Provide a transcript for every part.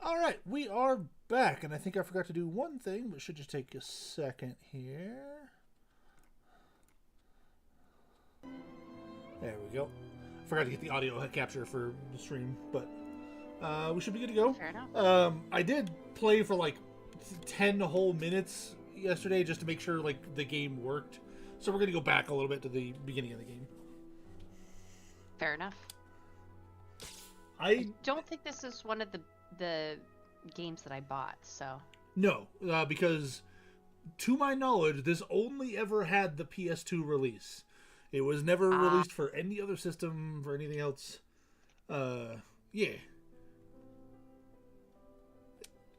Alright, we are back, and I think I forgot to do one thing, but should just take a second here. There we go. Forgot to get the audio capture for the stream, but we should be good to go. Fair enough. I did play for like 10 whole minutes yesterday just to make sure like the game worked. So we're going to go back a little bit to the beginning of the game. Fair enough. I don't think this is one of the games that I bought, so... No, because to my knowledge, this only ever had the PS2 release. It was never released for any other system, for anything else. Yeah.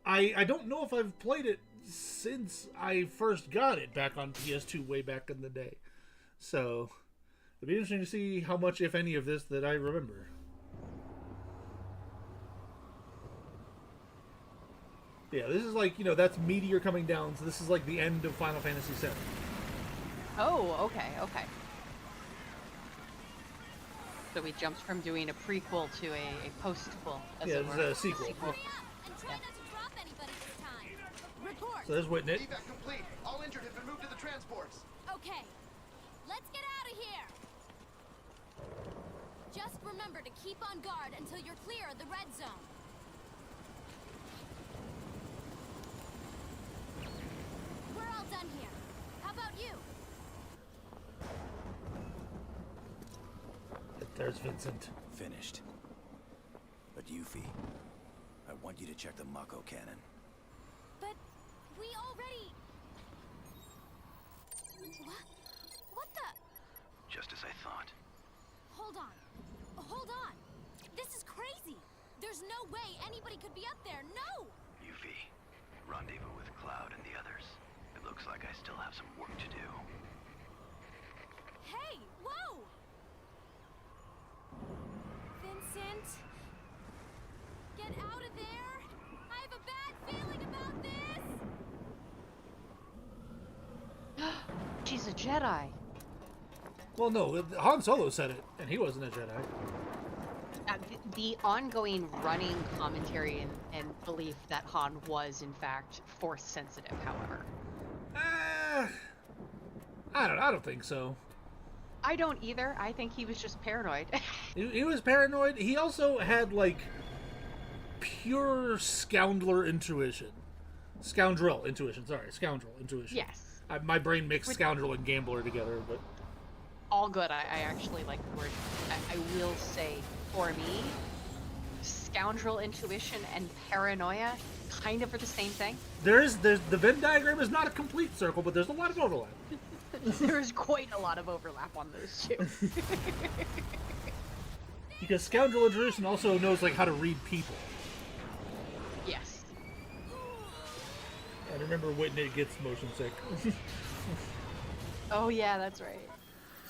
I don't know if I've played it since I first got it back on PS2 way back in the day. So, it'd be interesting to see how much, if any, of this that I remember. Yeah, this is like, that's Meteor coming down, so this is like the end of Final Fantasy VII. Oh, okay. So we jumped from doing a prequel to a post-quel. Yeah, this is a sequel. Yeah. So there's Whitney. Evac complete. All injured have been moved to the transports. Okay, let's get out of here. Just remember to keep on guard until you're clear of the red zone. We're all done here. How about you? There's Vincent. Finished. But Yuffie, I want you to check the Mako cannon. But we already... What the... Just as I thought. Hold on. Hold on. This is crazy. There's no way anybody could be up there. No! Yuffie, rendezvous with Cloud and the others. It looks like I still have some work to do. Hey! Whoa! Vincent? Get out of there! I have a bad feeling about this! She's a Jedi. Well, no, Han Solo said it, and he wasn't a Jedi. The ongoing running commentary and belief that Han was, in fact, force sensitive, however. I don't think so. I don't either. I think he was just paranoid. He was paranoid. He also had, like, pure scoundrel intuition. Scoundrel intuition. Yes. My brain mixed scoundrel and gambler together, but... All good. I actually like the word. I will say, for me, scoundrel intuition and paranoia kind of are the same thing. There's the Venn diagram is not a complete circle, but there's a lot of overlap. There's quite a lot of overlap on those two. Because scoundrel intuition also knows, like, how to read people. Yes. I remember Whitney gets motion sick. Oh yeah, that's right.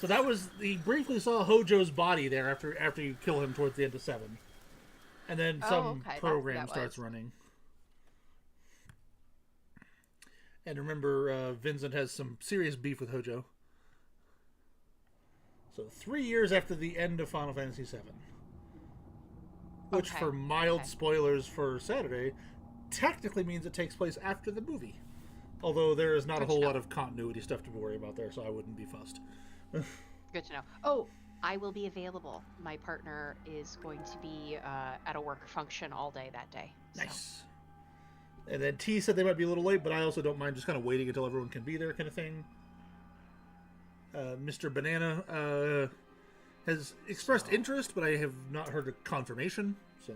So that was, he briefly saw Hojo's body there after you kill him towards the end of 7. And then some program starts running. And remember, Vincent has some serious beef with Hojo. So 3 years after the end of Final Fantasy VII. Which, for mild spoilers for Saturday, technically means it takes place after the movie. Although there is not a whole lot of continuity stuff to worry about there, so I wouldn't be fussed. Good to know. Oh, I will be available. My partner is going to be at a work function all day that day. So. Nice. And then T said they might be a little late, but I also don't mind just kind of waiting until everyone can be there, kind of thing. Mr. Banana has expressed interest, but I have not heard a confirmation. So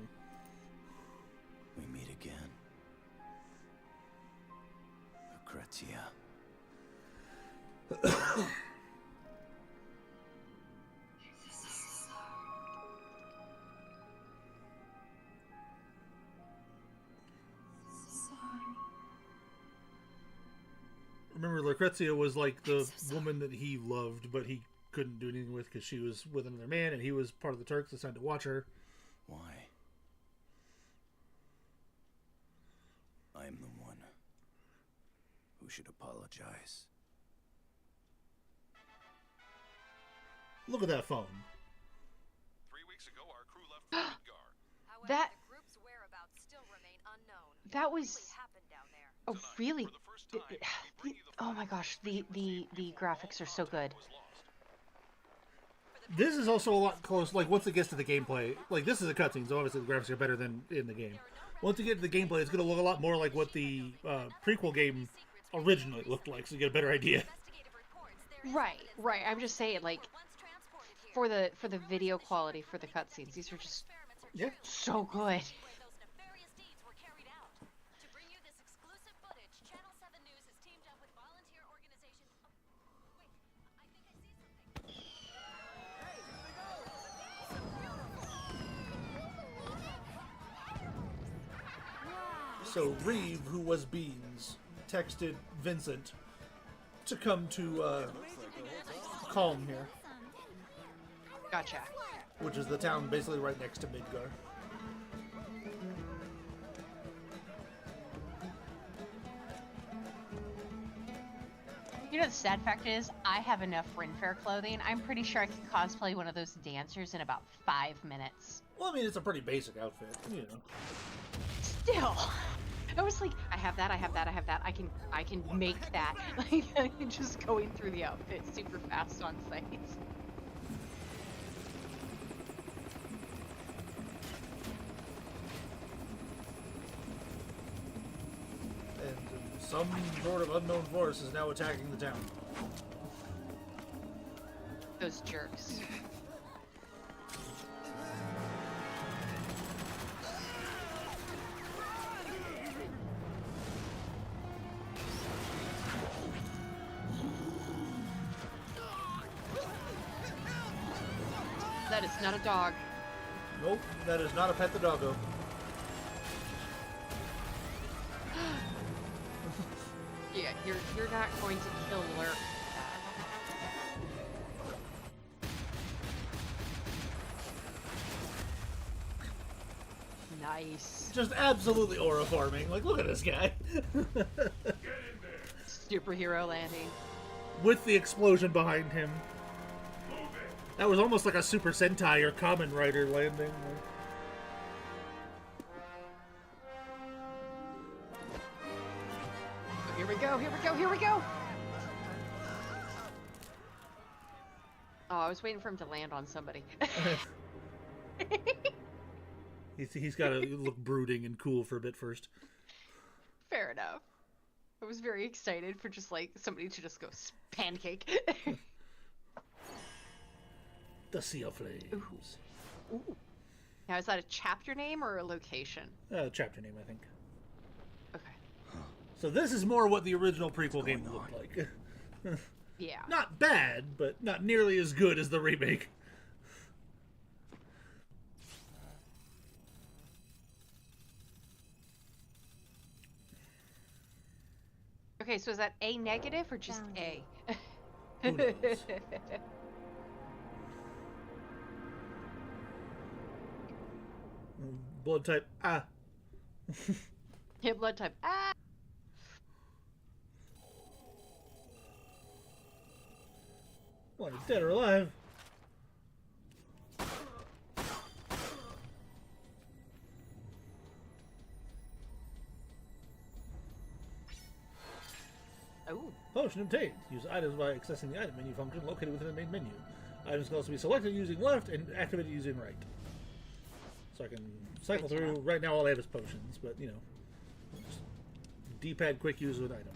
We meet again. Lucrezia. remember, Lucrezia was like the woman that he loved, but he couldn't do anything with because she was with another man, and he was part of the Turks assigned to watch her. Why? I'm the one who should apologize. Look at that phone. 3 weeks ago, our crew left for Midgar. However, That- the group's whereabouts still remain unknown. That What was- really happened down there? Oh, really? For the first time, we bring you the Oh my gosh, the graphics are so good. was lost. This is also a lot close. Like, once it gets to the gameplay, like, this is a cutscene, so obviously the graphics are better than in the game. Once you get to the gameplay, it's going to look a lot more like what the prequel game originally looked like, so you get a better idea. Investigative reports there is Right, evidence right. I'm just saying, like, once transported here. for the video quality for the cutscenes, these are just Experiments are Yeah. carried so good. where those nefarious deeds were carried out. To bring you this exclusive footage, Channel 7 News has teamed up with volunteer organization. Oh, wait, I think I see something. So Reeve, who was Beans, texted Vincent to come to Calm here, Gotcha. which is the town basically right next to Midgar. You know, the sad fact is, I have enough Ren Fair clothing. I'm pretty sure I could cosplay one of those dancers in about 5 minutes. Well, I mean, it's a pretty basic outfit, you know. Still, I was like, I have that, I have that, I have that. I can make that. Like, just going through the outfit super fast on site. And some sort of unknown force is now attacking the town. Those jerks. That is not a dog. Nope, that is not a pet the doggo. Yeah, you're not going to kill Lurk. Nice. Just absolutely aura farming. Like, look at this guy. Superhero landing. With the explosion behind him. That was almost like a Super Sentai or Kamen Rider landing. Here we go, here we go, here we go! Oh, I was waiting for him to land on somebody. He's got to look brooding and cool for a bit first. Fair enough. I was very excited for just like somebody to just go pancake. The Sea of Flames. Ooh. Now, is that a chapter name or a location? Chapter name, I think. Okay. So this is more what the original prequel game looked like. Yeah. Not bad, but not nearly as good as the remake. Okay, so is that A negative or just Found A? Who knows? Blood type, ah. Yeah, blood type. Ah! What, dead or alive? Oh. Potion obtained. Use items by accessing the item menu function located within the main menu. Items can also be selected using left and activated using right. So I can cycle Good to through. know. Right now all I have is potions, but you know, just D-pad quick use of an item.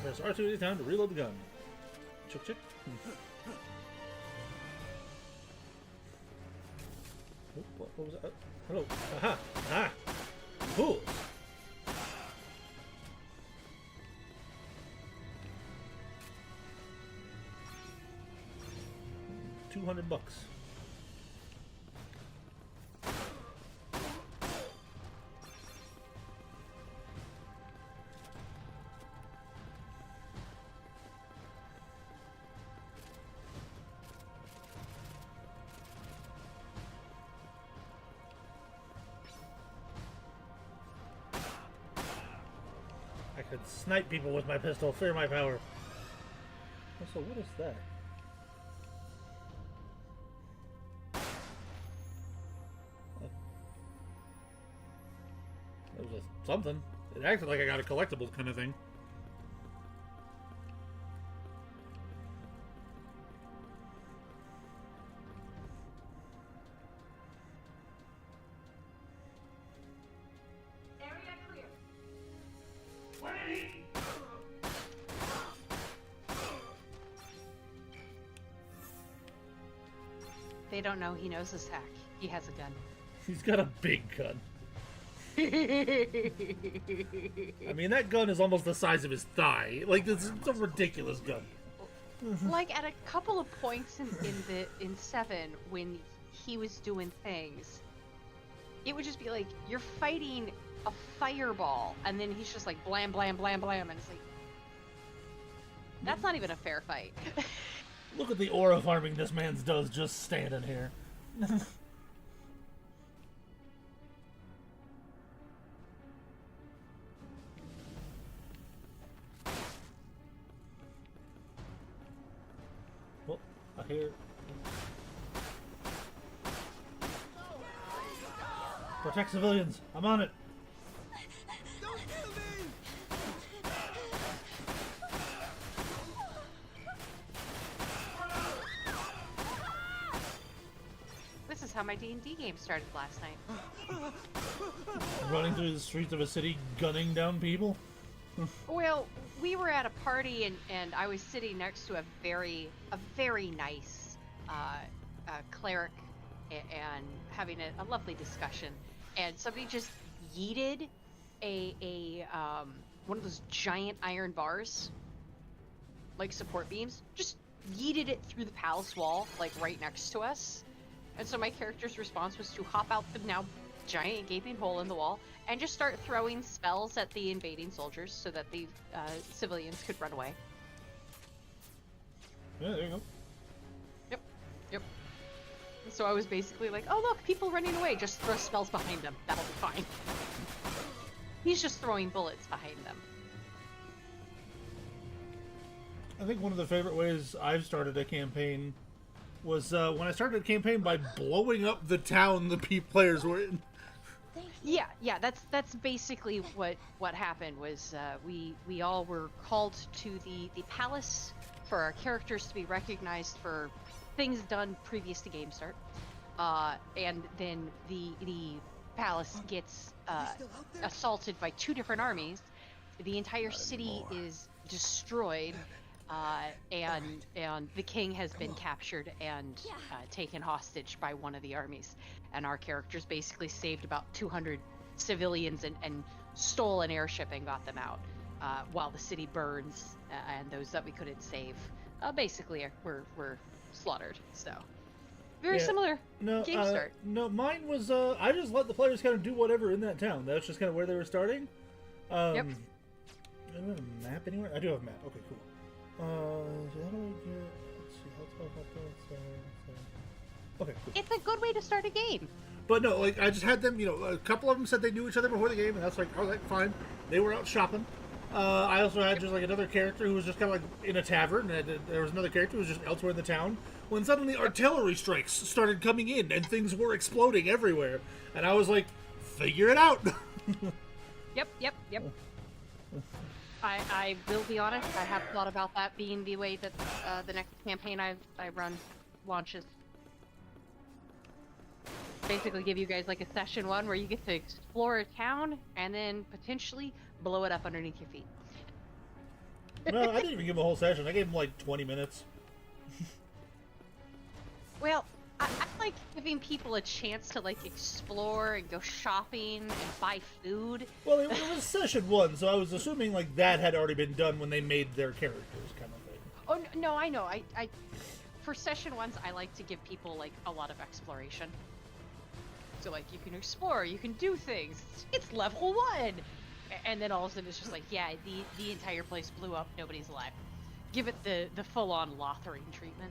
Press R2 anytime to reload the gun. Chick chick. Oh, what was that? Hello. Aha! Aha! Fools! 200 bucks. I could snipe people with my pistol. Fear my power. Also, what is that? That was something. It acted like I got a collectible kind of thing. Area clear. They don't know he knows his hack. He has a gun. He's got a big gun. I mean, that gun is almost the size of his thigh. Like, it's a ridiculous gun. Like at a couple of points in 7 when he was doing things, it would just be like you're fighting a fireball and then he's just like blam blam blam blam and it's like that's not even a fair fight. Look at the aura farming this man's does just standing here. Well, I hear. Protect civilians. I'm on it. Don't kill me! This is how my D&D game started last night. Running through the streets of a city, gunning down people. Well, we were at a party and I was sitting next to a very nice cleric and having a lovely discussion, and somebody just yeeted a one of those giant iron bars, like support beams, just yeeted it through the palace wall, like right next to us. And so my character's response was to hop out the now giant gaping hole in the wall and just start throwing spells at the invading soldiers so that the civilians could run away. Yeah, there you go. Yep. So I was basically like, oh look, people running away, just throw spells behind them. That'll be fine. He's just throwing bullets behind them. I think one of the favorite ways I've started a campaign was when I started a campaign by blowing up the town the players were in. Yeah, that's basically what happened. Was we all were called to the palace for our characters to be recognized for things done previous to game start, and then the palace gets assaulted by 2 different armies. The entire city is destroyed, and the king has been captured and taken hostage by one of the armies. And our characters basically saved about 200 civilians and stole an airship and got them out, while the city burns, and those that we couldn't save basically were slaughtered. So very similar game start. No, mine was I just let the players kind of do whatever in that town. That's just kind of where they were starting. Yep. I don't have a map anywhere. I do have a map. Okay, cool. How do I get? Let's see. Okay, cool. It's a good way to start a game. But no, like I just had them. A couple of them said they knew each other before the game, and that's like, all right, fine. They were out shopping. I also had just like another character who was just kind of like in a tavern, and there was another character who was just elsewhere in the town. When suddenly artillery strikes started coming in, and things were exploding everywhere, and I was like, figure it out. Yep. I will be honest, I have thought about that being the way that the next campaign I run launches. Basically give you guys like a session 1 where you get to explore a town and then potentially blow it up underneath your feet. No, I didn't even give him a whole session. I gave him like 20 minutes. Well, I like giving people a chance to like explore and go shopping and buy food. Well, it was session 1, so I was assuming like that had already been done when they made their characters, kind of thing. Oh no, I know. I for session 1s, I like to give people like a lot of exploration. So like you can explore, you can do things. It's level 1, and then all of a sudden it's just like, yeah, the entire place blew up, nobody's alive. Give it the full-on Lothering treatment.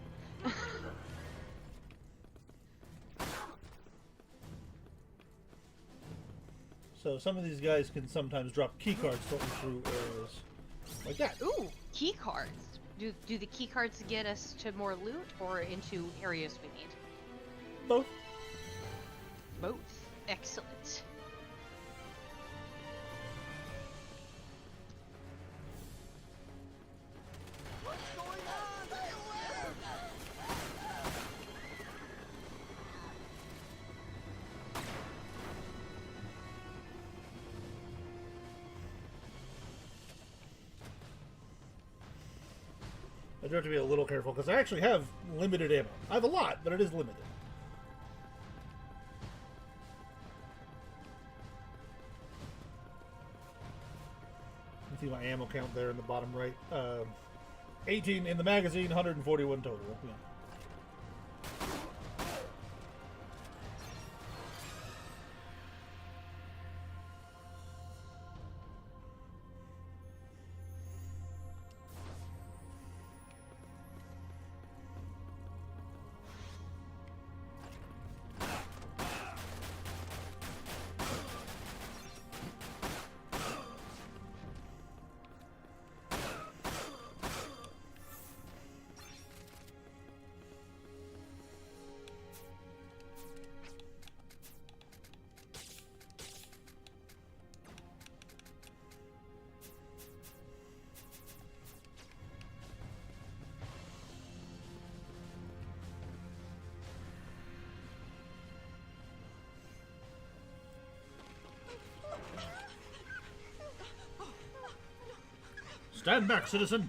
So some of these guys can sometimes drop key cards through areas like that. Ooh, key cards. Do the key cards get us to more loot or into areas we need? Both. Both. Excellent. What's going on? Stay away! I do have to be a little careful because I actually have limited ammo. I have a lot, but it is limited. You can see my ammo count there in the bottom right. 18 in the magazine, 141 total. Yeah. Stand back, citizen!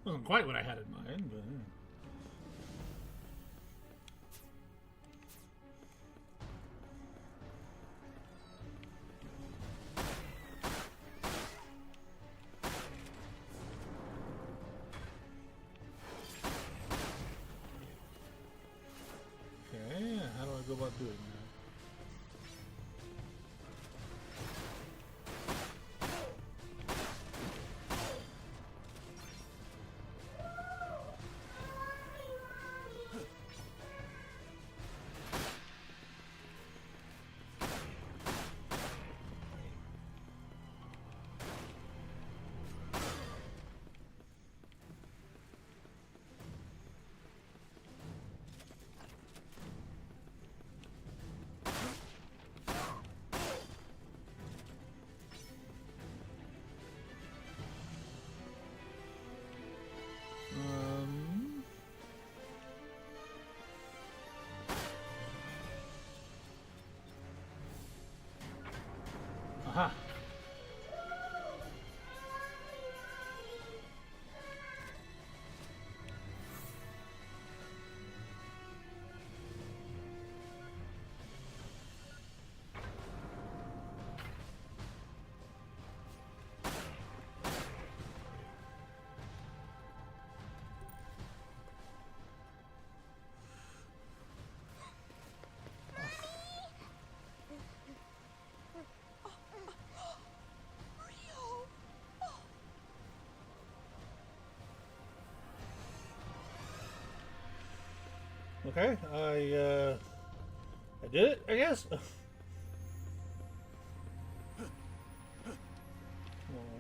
Wasn't quite what I had in mind, but... about doing that. Aha. Okay, I did it, I guess. Well,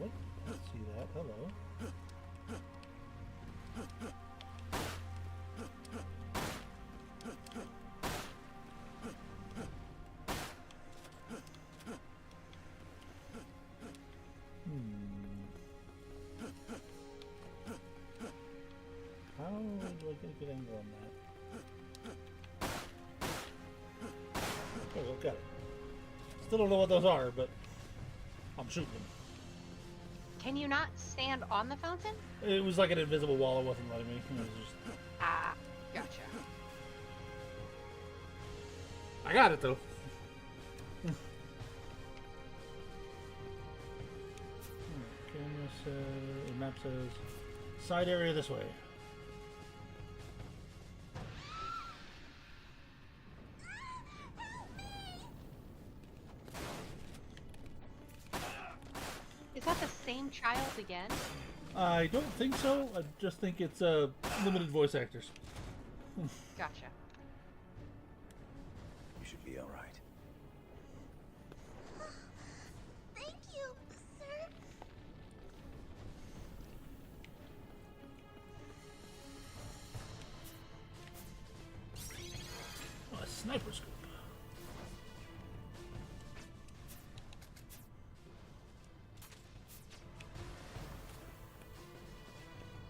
let's see that. Hello. How do I get a good angle on that? Oh, got it. Still don't know what those are, but I'm shooting them. Can you not stand on the fountain? It was like an invisible wall. It wasn't letting me. It was just... Ah, gotcha. I got it though. Camera says, map says, side area this way. Is that the same child again? I don't think so. I just think it's limited voice actors. Gotcha. You should be all right. Thank you, sir. Oh, a sniper scope.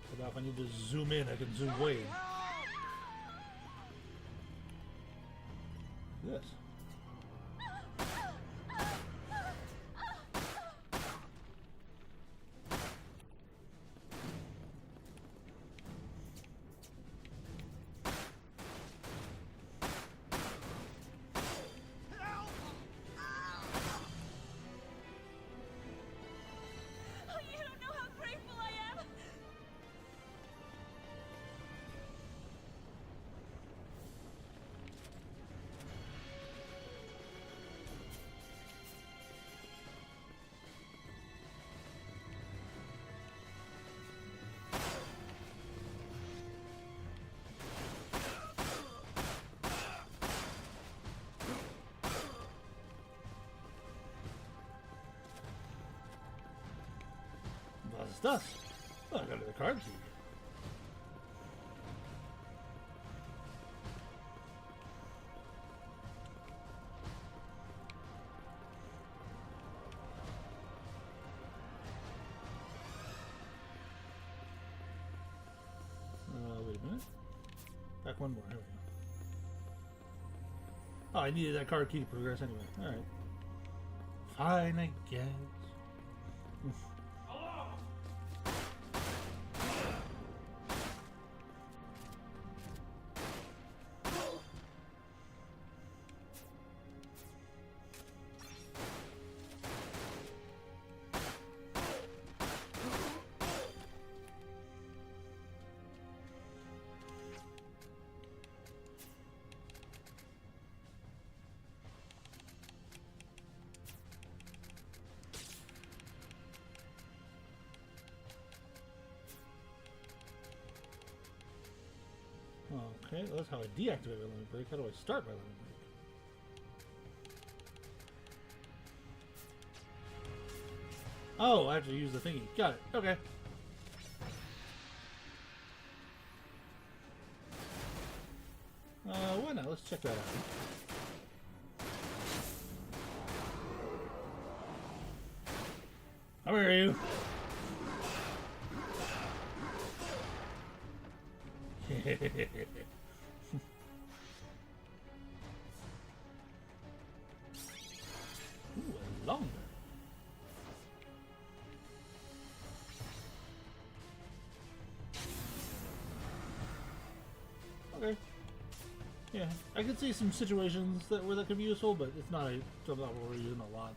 So now if I need to zoom in, I can zoom way in. This. Oh, you don't know how grateful I am. Was das? Oh, I got the card key. Wait a minute. Back one more. Here we go. Oh, I needed that card key to progress anyway. Alright. Fine, I guess. Okay, well, that's how I deactivate my limit break. How do I start my limit break? Oh, I have to use the thingy. Got it. Okay. Why not? Let's check that out. Come here, you. Ooh, a longer. Okay. Yeah, I could see some situations where that could be useful, but it's not something that we're using a lot.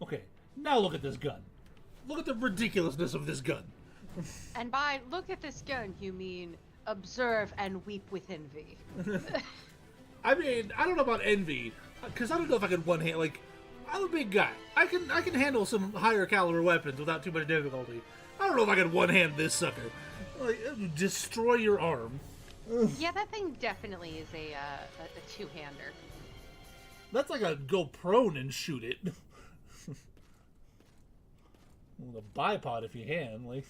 Okay, now look at this gun. Look at the ridiculousness of this gun. And by look at this gun, you mean observe and weep with envy. I mean, I don't know about envy, because I don't know if I can one hand. Like, I'm a big guy. I can handle some higher caliber weapons without too much difficulty. I don't know if I can one hand this sucker. Like, it'll destroy your arm. Yeah, that thing definitely is a two-hander. That's like a go prone and shoot it. Well, the bipod if you hand, like.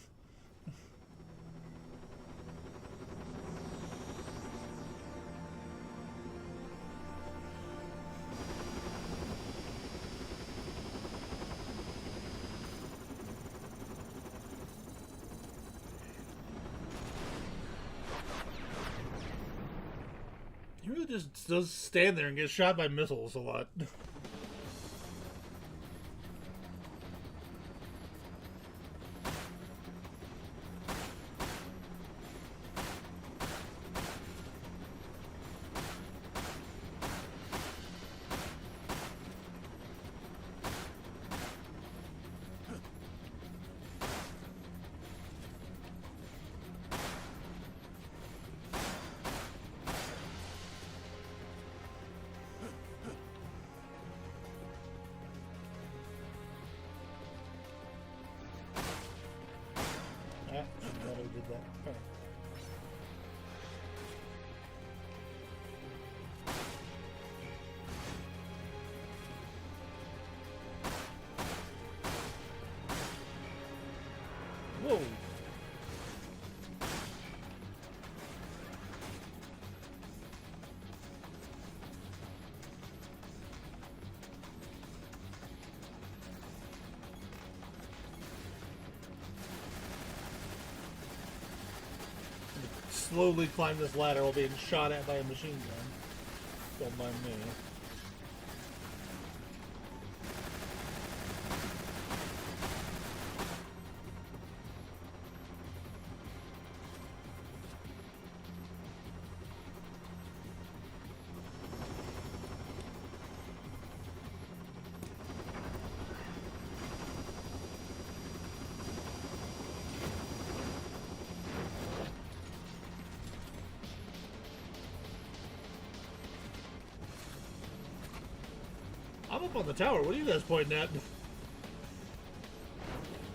He really just does stand there and get shot by missiles a lot. Yeah, I'm glad I did that. Alright. Whoa! Slowly climb this ladder while being shot at by a machine gun. Don't mind me. I'm up on the tower. What are you guys pointing at?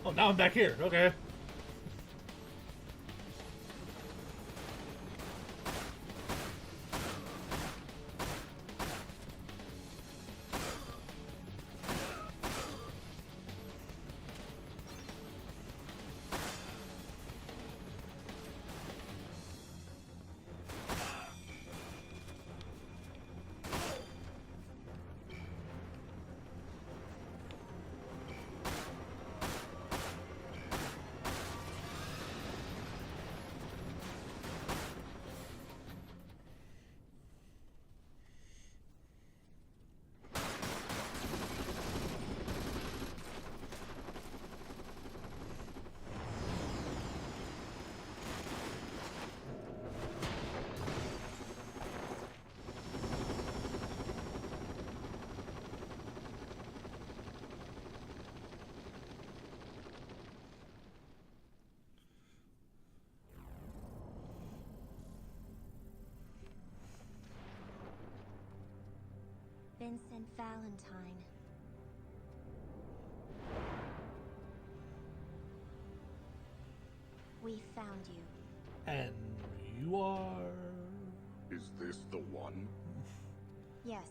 Oh, now I'm back here. Okay. Vincent Valentine. We found you. And you are... Is this the one? Yes.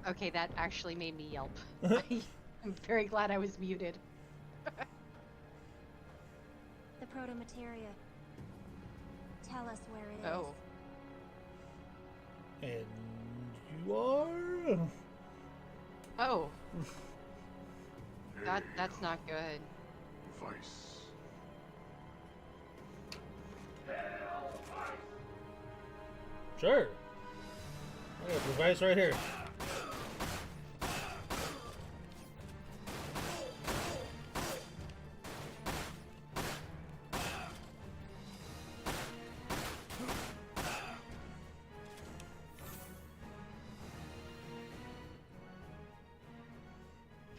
Okay, that actually made me yelp. I'm very glad I was muted. The proto-materia. Tell us where it is. Oh. And you are... Oh, Hey, that's not good. Vice. Sure. I got the device right here.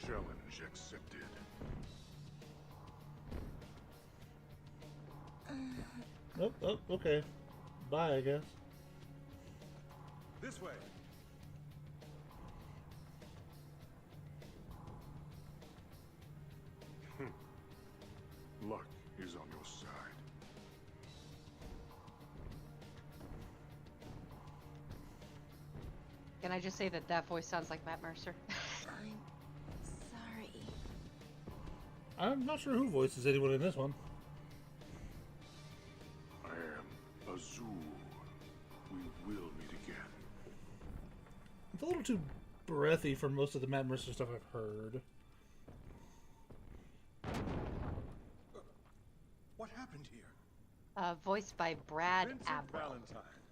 Challenge accepted. Oh, okay. Bye, I guess. This way. Luck is on your side. Can I just say that that voice sounds like Matt Mercer? I'm sorry. I'm not sure who voices anyone in this one. I am Azul. We will meet again. It's a little too breathy for most of the Matt Mercer stuff I've heard. What happened here? Voiced by Brad Vincent Abwell. Valentine.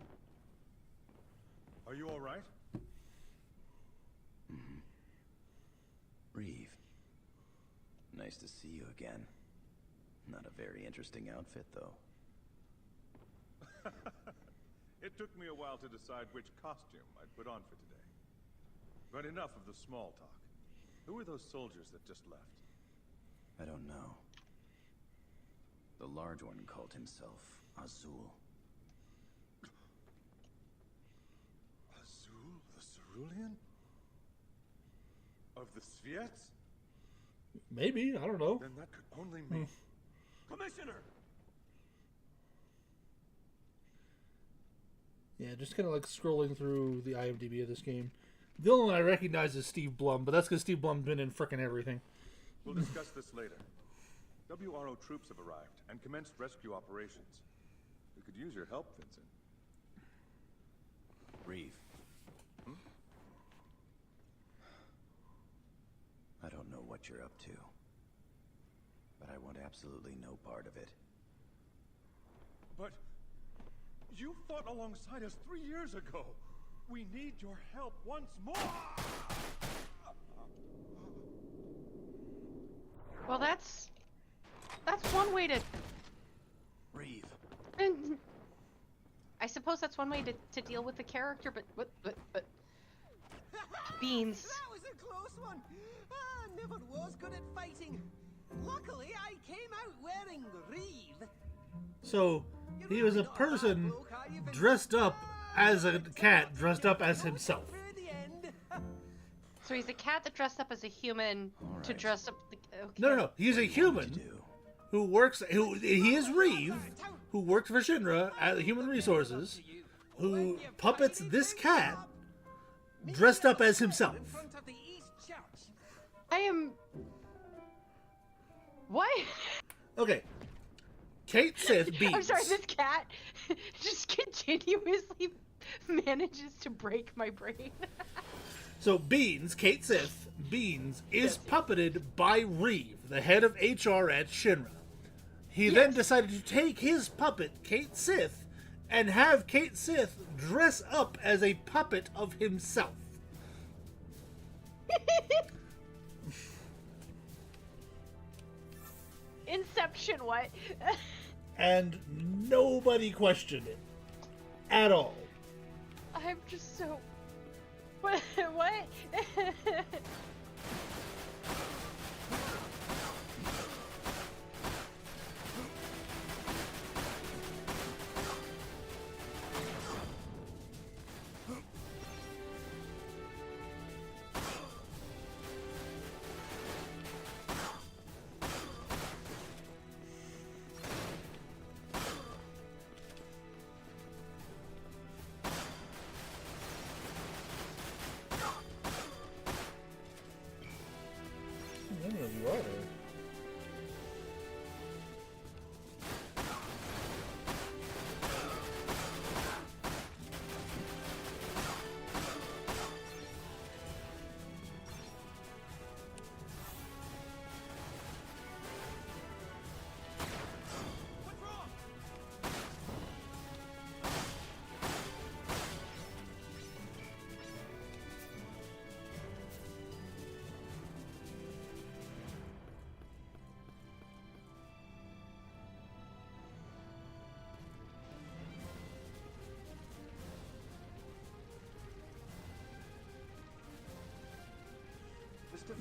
Are you all right? Reeve. Nice to see you again. Not a very interesting outfit, though. It took me a while to decide which costume I'd put on for today. But enough of the small talk. Who are those soldiers that just left? I don't know. The large one called himself Azul. Azul, the Cerulean? Of the Sviets? Maybe, I don't know. Then that could only mean... Commissioner! Yeah, just kind of like scrolling through the IMDb of this game. The only one I recognize is Steve Blum, but that's because Steve Blum's been in frickin' everything. We'll discuss this later. WRO troops have arrived and commenced rescue operations. We could use your help, Vincent. Reeve. I don't know what you're up to, but I want absolutely no part of it. But you fought alongside us 3 years ago. We need your help once more. Well, that's one way to. Reeve. I suppose that's one way to deal with the character, but beans. That was a close one. I never was good at fighting. Luckily, I came out wearing Reeve. So, he was a person dressed up as a cat, dressed up as himself. For the end. So he's a cat that dressed up as a human to right. dress up. Okay. No. He's a human Do. who works. He is Reeve, who works for Shinra at Human Resources, who puppets this cat dressed up as himself. In front of the East Church. I am. What? Okay. Kate Sith Beans. I'm sorry, this cat just continuously manages to break my brain. So Beans, Kate Sith, Beans, is puppeted by Reeve, the head of HR at Shinra. He then decided to take his puppet, Kate Sith, and have Kate Sith dress up as a puppet of himself. Inception, what? And nobody questioned it. At all. I'm just so. What? What? You are.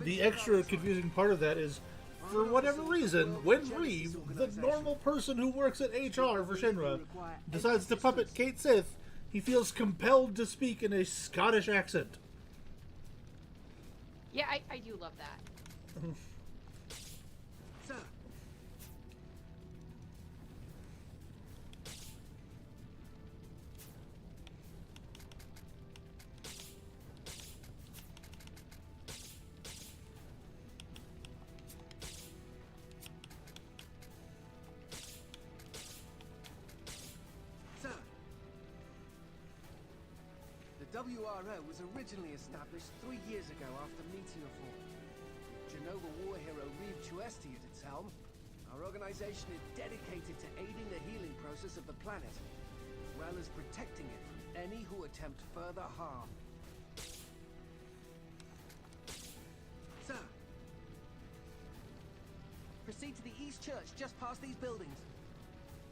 The extra confusing part of that is, for whatever reason, when Reeve, the normal person who works at HR for Shinra, decides to puppet Kate Sith, he feels compelled to speak in a Scottish accent. Yeah, I do love that. Sir, the WRO was originally established 3 years ago after Meteor Fall. Genova war hero Reeve Chuesti at its helm. Our organization is dedicated to aiding the healing process of the planet, as well as protecting it from any who attempt further harm. Sir, proceed to the East Church just past these buildings.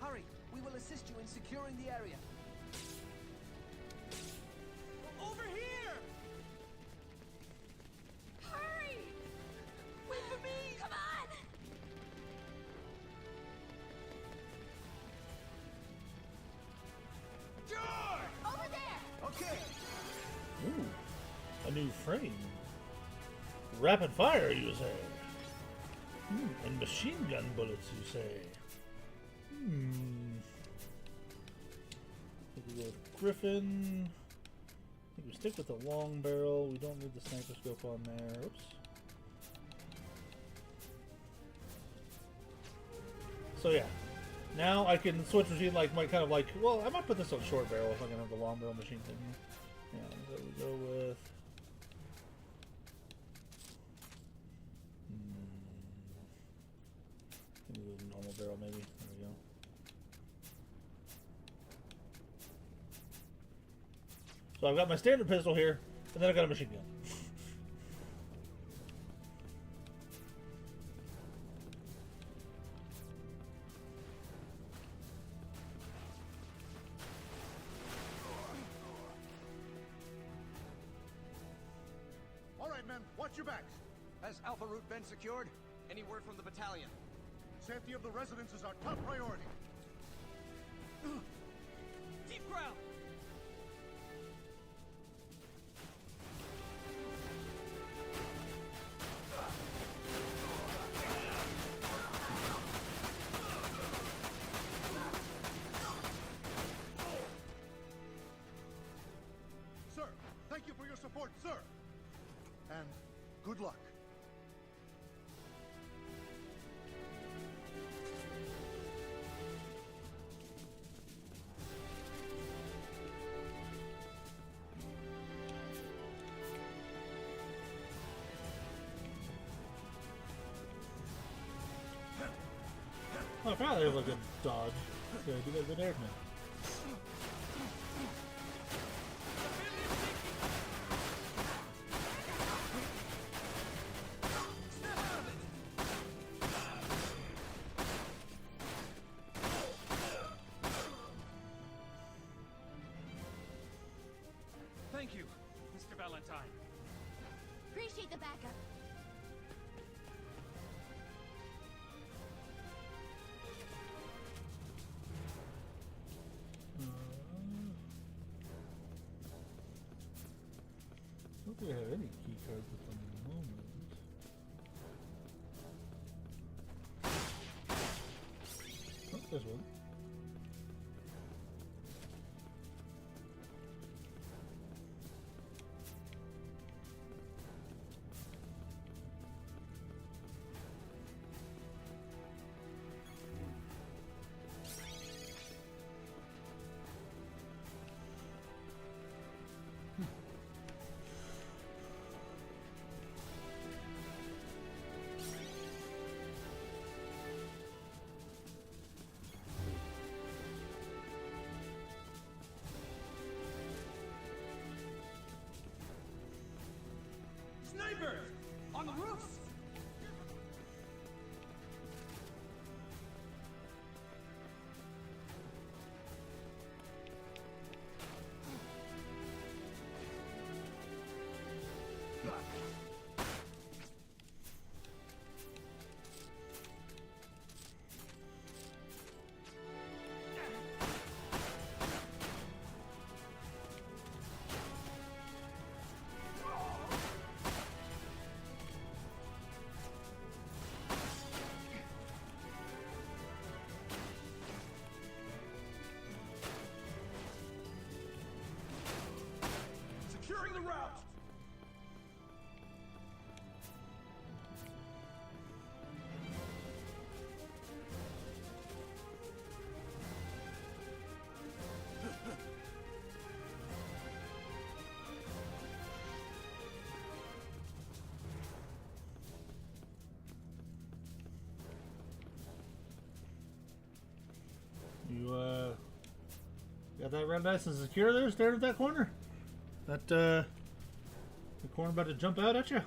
Hurry, we will assist you in securing the area. Over here! Hurry! Wait for me! Come on! George! Over there! Okay. Ooh, a new frame. Rapid fire, you say? And machine gun bullets, you say? I think we go with Griffin. I think we stick with the long barrel. We don't need the sniper scope on there. Oops. So yeah, now I can switch between like my kind of like. Well, I might put this on short barrel if I'm gonna have the long barrel machine thing. Yeah, so we go with. Normal barrel, maybe. There we go. So I've got my standard pistol here, and then I've got a machine gun. All right, men, watch your backs. Has Alpha Route been secured? Any word from the battalion? Safety of the residents is our top priority. Deep ground! Oh, I forgot they have a good dodge. Yeah, do that good airman. Thank you, Mr. Valentine. Appreciate the backup. Don't think I have any key cards at the moment. Oh, there's one. Snipers! On the roofs! Securing the route! You got that red nice and secure there, staring at that corner? That the corner about to jump out at you?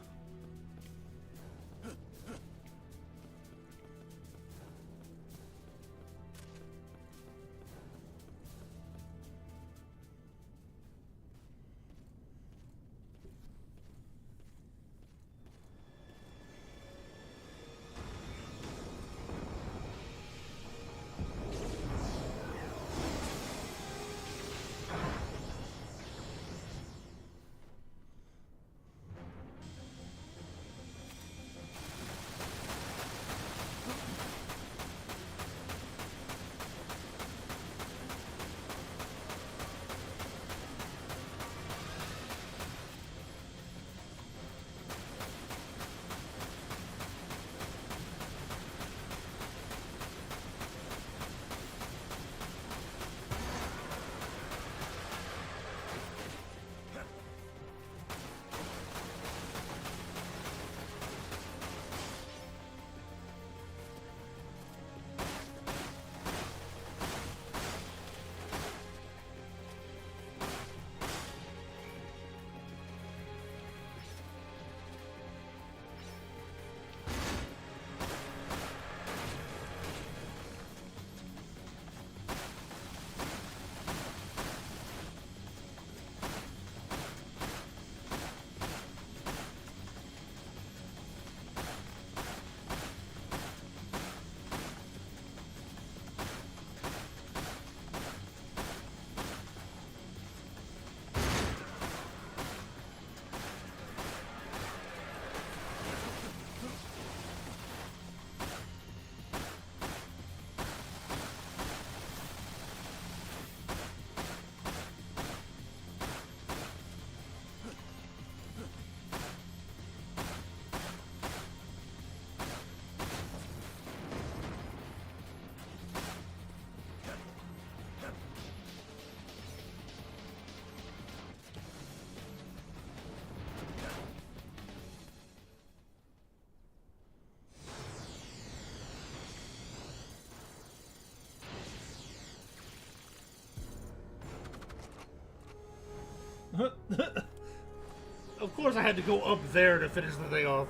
Of course I had to go up there to finish the thing off.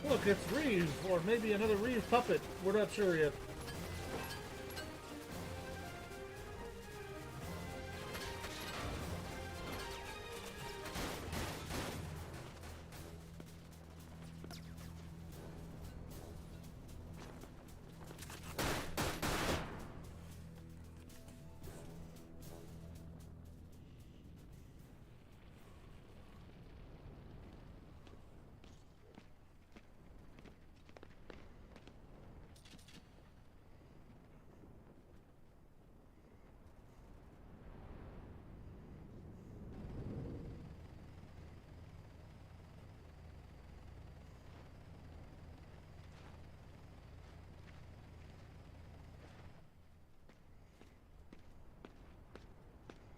Look, it's Reeve, or maybe another Reeve puppet. We're not sure yet.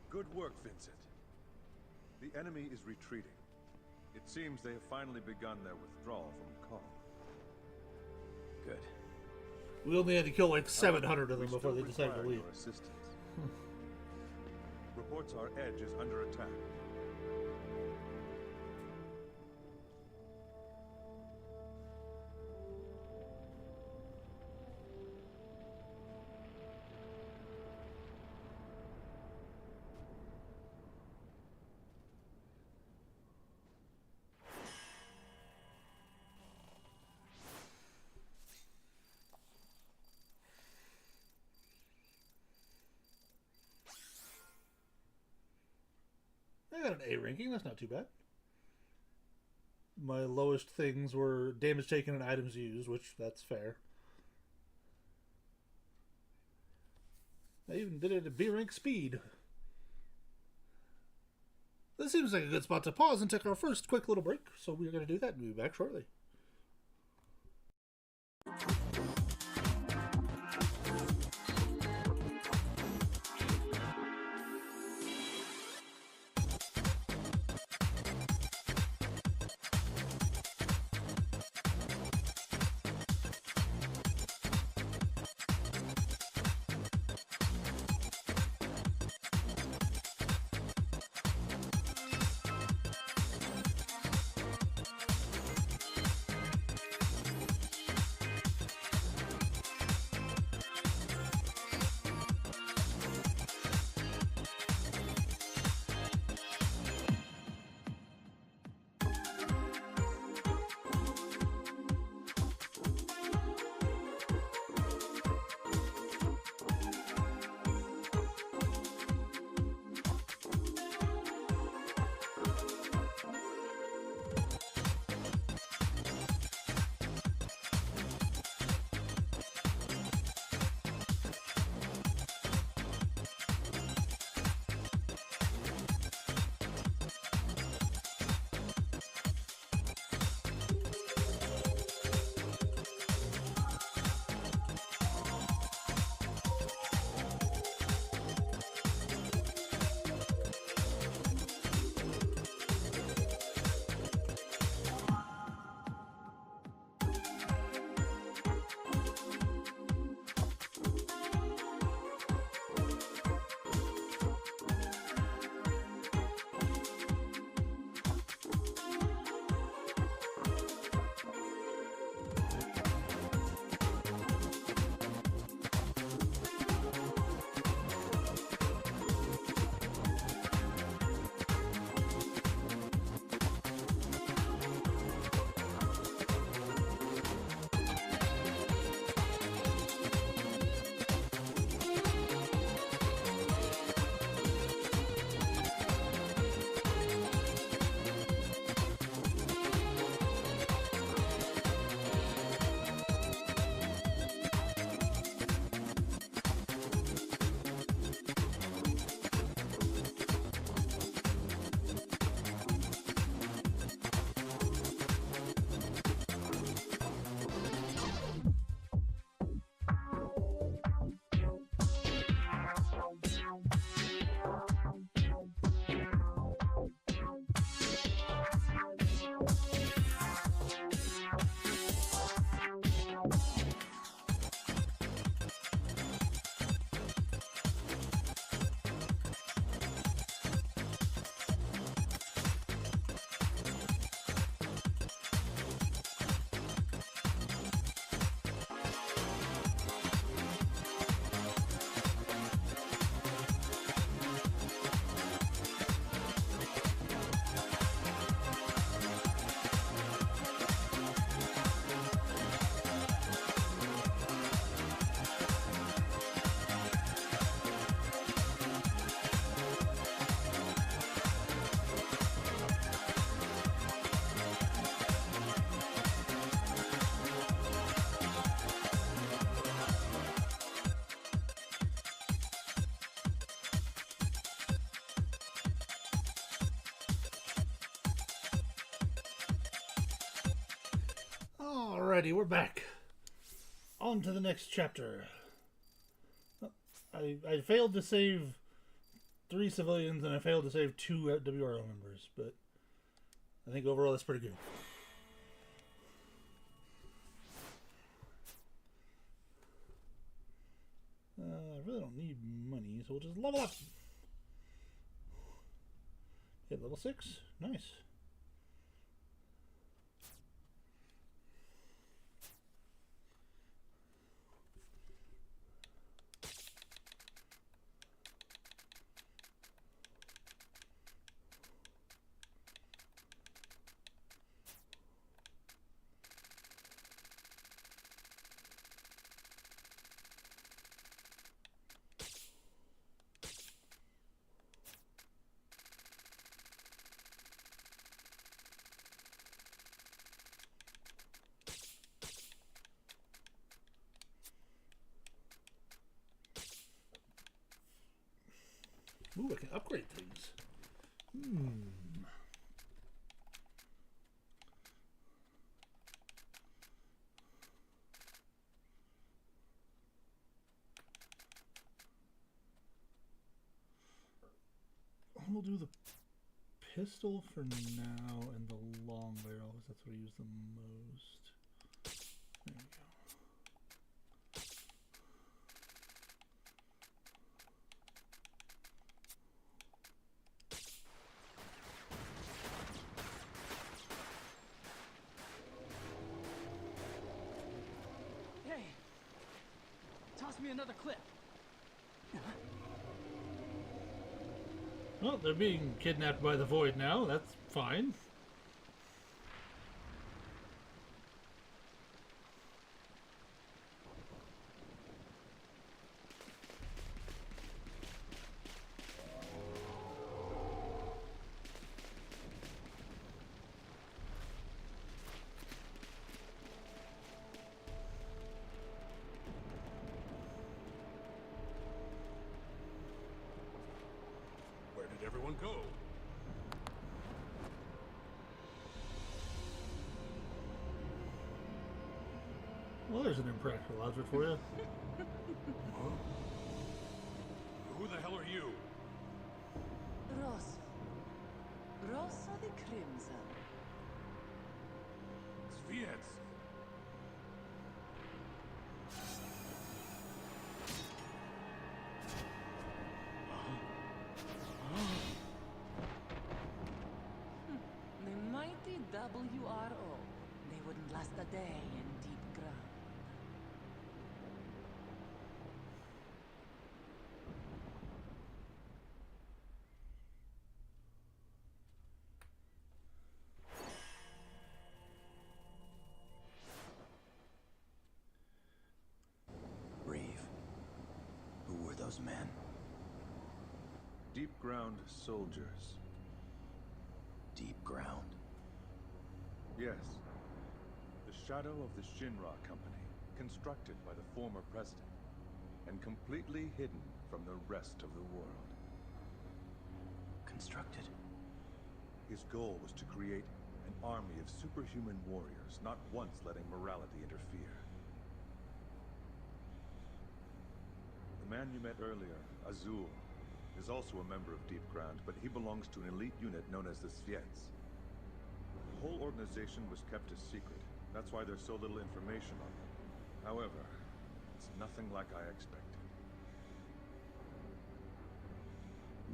Good work, Vincent. The enemy is retreating. It seems they have finally begun their withdrawal from Call. Good. We only had to kill like 700 of them We before they still decided to require leave. your assistance. Reports our edge is under attack. I got an A ranking, that's not too bad. My lowest things were damage taken and items used, which that's fair. I even did it at B rank speed. This seems like a good spot to pause and take our first quick little break, so we're going to do that and we'll be back shortly. Alrighty, we're back. On to the next chapter. I failed to save 3 civilians and I failed to save 2 WRO members, but I think overall that's pretty good. I really don't need money, so we'll just level up. Hit level 6. Nice. Ooh, I can upgrade things. We'll do the pistol for now and the long barrel because that's what I use the most. There we go. Toss me another clip. Well, they're being kidnapped by the Void now. That's fine. Where did everyone go? Well, there's an impractical object for you. Huh? Who the hell are you? Rosa. Rosa the Crimson. Sviets. The mighty WRO. They wouldn't last a day in deep ground. Reeve, who were those men? Deep ground soldiers. Deep ground? Yes. The shadow of the Shinra Company, constructed by the former president, and completely hidden from the rest of the world. Constructed? His goal was to create an army of superhuman warriors, not once letting morality interfere. The man you met earlier, Azul, is also a member of Deep Ground, but he belongs to an elite unit known as the Sviets. The whole organization was kept a secret. That's why there's so little information on them. However, it's nothing like I expected.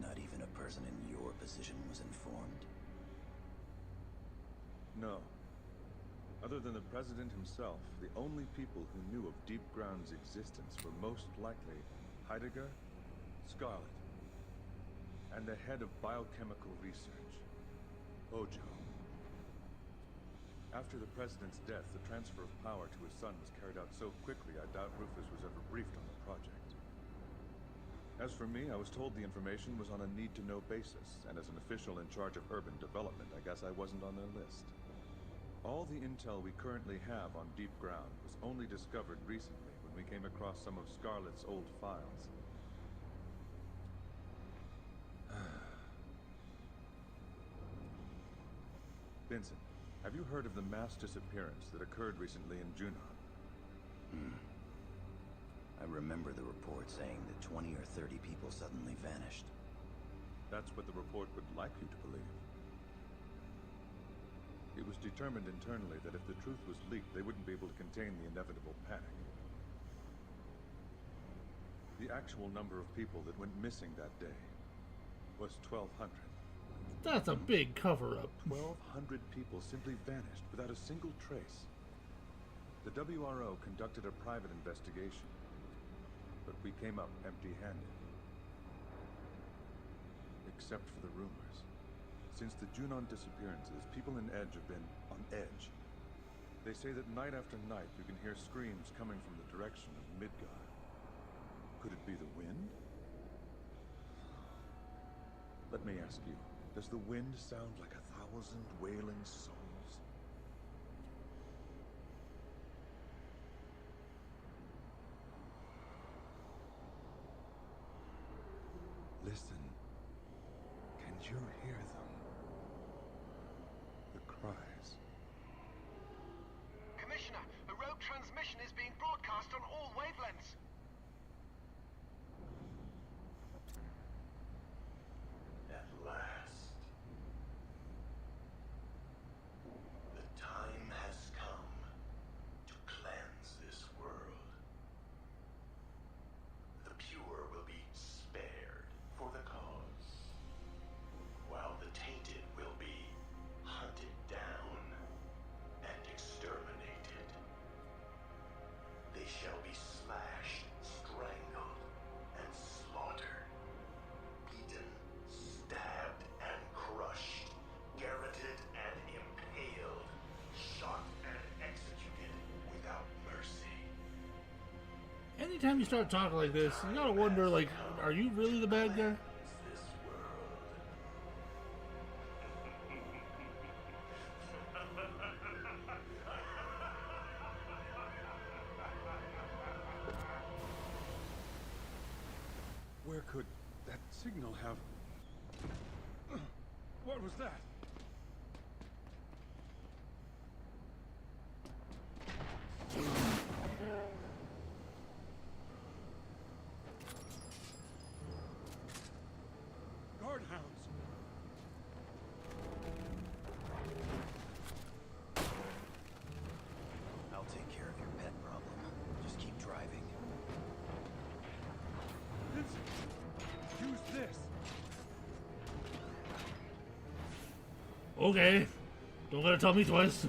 Not even a person in your position was informed? No. Other than the President himself, the only people who knew of Deep Ground's existence were most likely Heidegger, Scarlet, and the head of biochemical research, Ojo. After the President's death, the transfer of power to his son was carried out so quickly I doubt Rufus was ever briefed on the project. As for me, I was told the information was on a need-to-know basis, and as an official in charge of urban development, I guess I wasn't on their list. All the intel we currently have on Deep Ground was only discovered recently when we came across some of Scarlet's old files. Vincent, Have you heard of the mass disappearance that occurred recently in Junon? I remember the report saying that 20 or 30 people suddenly vanished. That's what the report would like you to believe. It was determined internally that if the truth was leaked, they wouldn't be able to contain the inevitable panic. The actual number of people that went missing that day was 1,200. That's a big cover-up. 1,200 people simply vanished without a single trace. The WRO conducted a private investigation, but we came up empty-handed. Except for the rumors. Since the Junon disappearances, people in Edge have been on edge. They say that night after night you can hear screams coming from the direction of Midgar. Could it be the wind? Let me ask you, does the wind sound like 1,000 wailing souls? Listen. Can you hear them? The cries. Commissioner, a rogue transmission is being broadcast on all wavelengths. At last. The time has come to cleanse this world. The pure will be spared for the cause, while the tainted will be hunted down and exterminated. They shall be slashed, strangled, and slaughtered, beaten, stabbed, and crushed, garroted and impaled, shot and executed without mercy. Anytime you start talking like this, you gotta wonder, like, are you really the bad guy? This world. Where could that signal have... What was that? Guardhounds! I'll take care of your pet problem. Just keep driving. Vincent! Use this! Okay. Don't gotta tell me twice.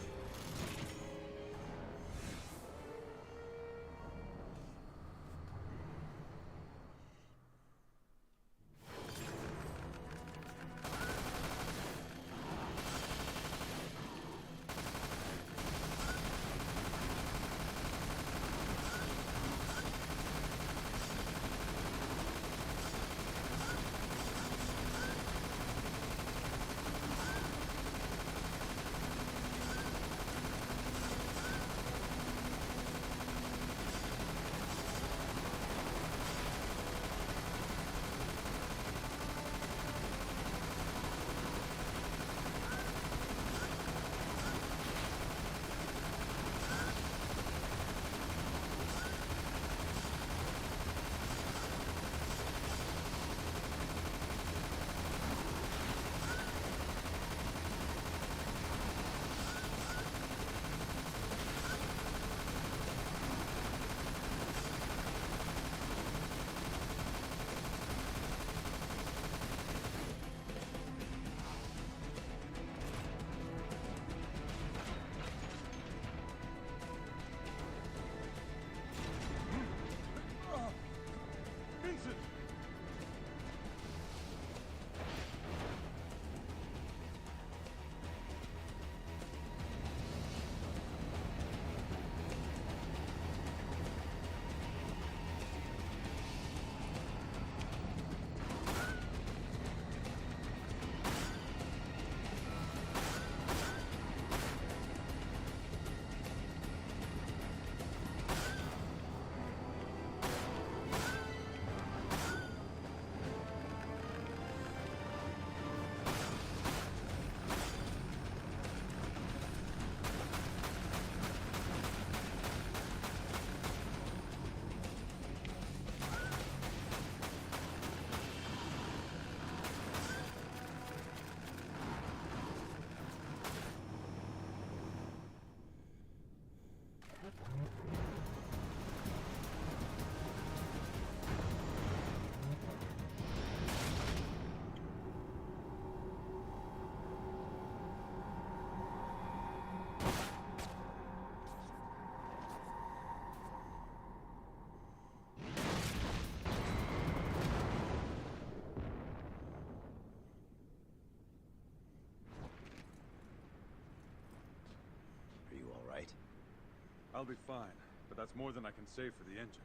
I'll be fine, but that's more than I can say for the engine.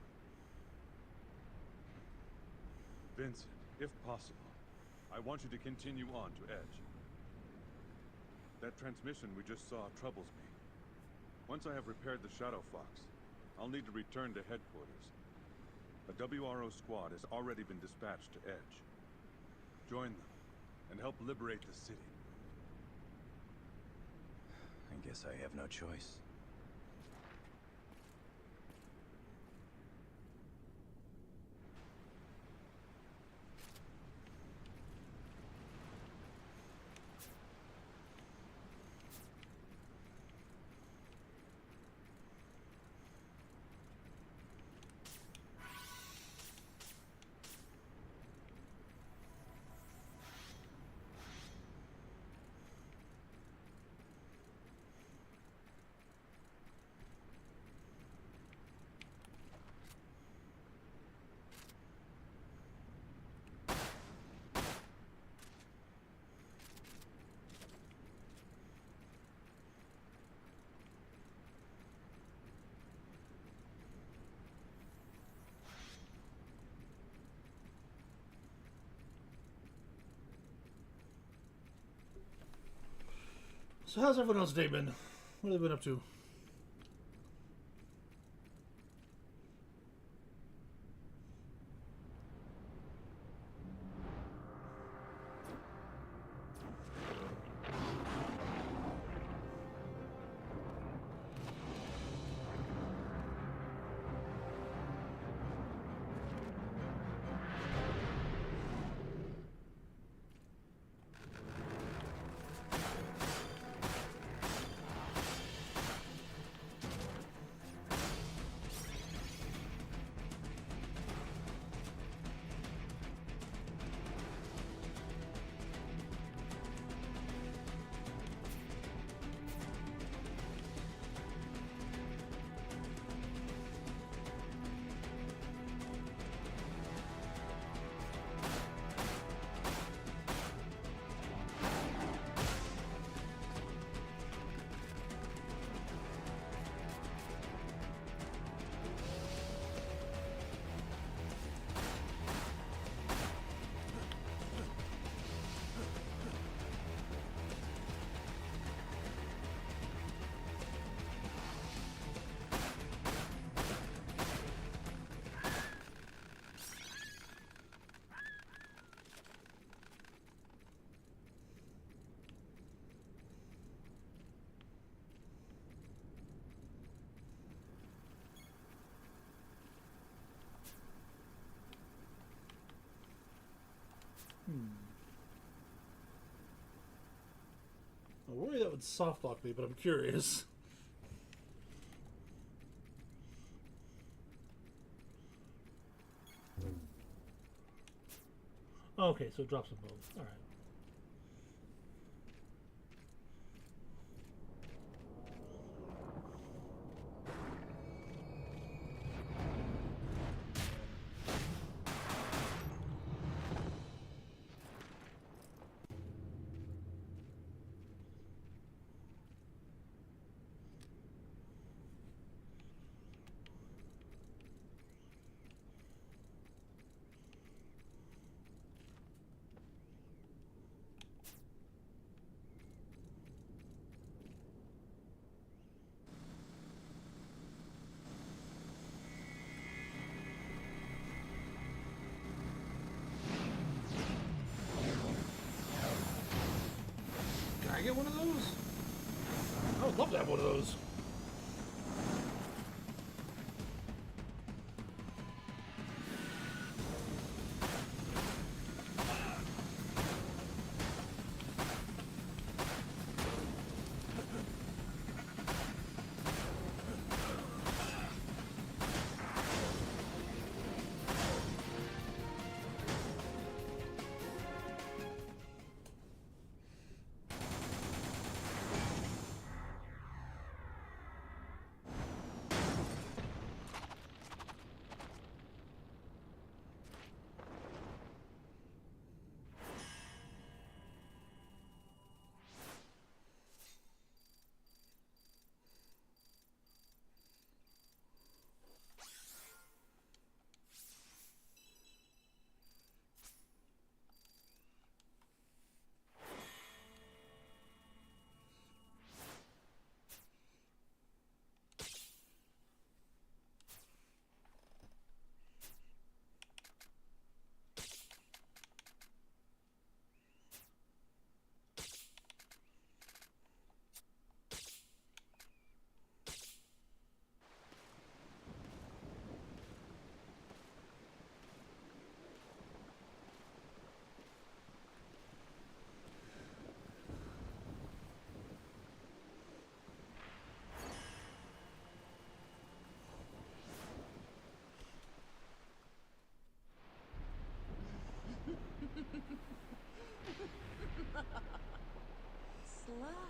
Vincent, if possible, I want you to continue on to Edge. That transmission we just saw troubles me. Once I have repaired the Shadow Fox, I'll need to return to headquarters. A WRO squad has already been dispatched to Edge. Join them, and help liberate the city. I guess I have no choice. So how's everyone else's day been? What have they been up to? I worry that would softlock me, but I'm curious. Okay, so it drops them both. Alright. Can I get one of those? I would love to have one of those.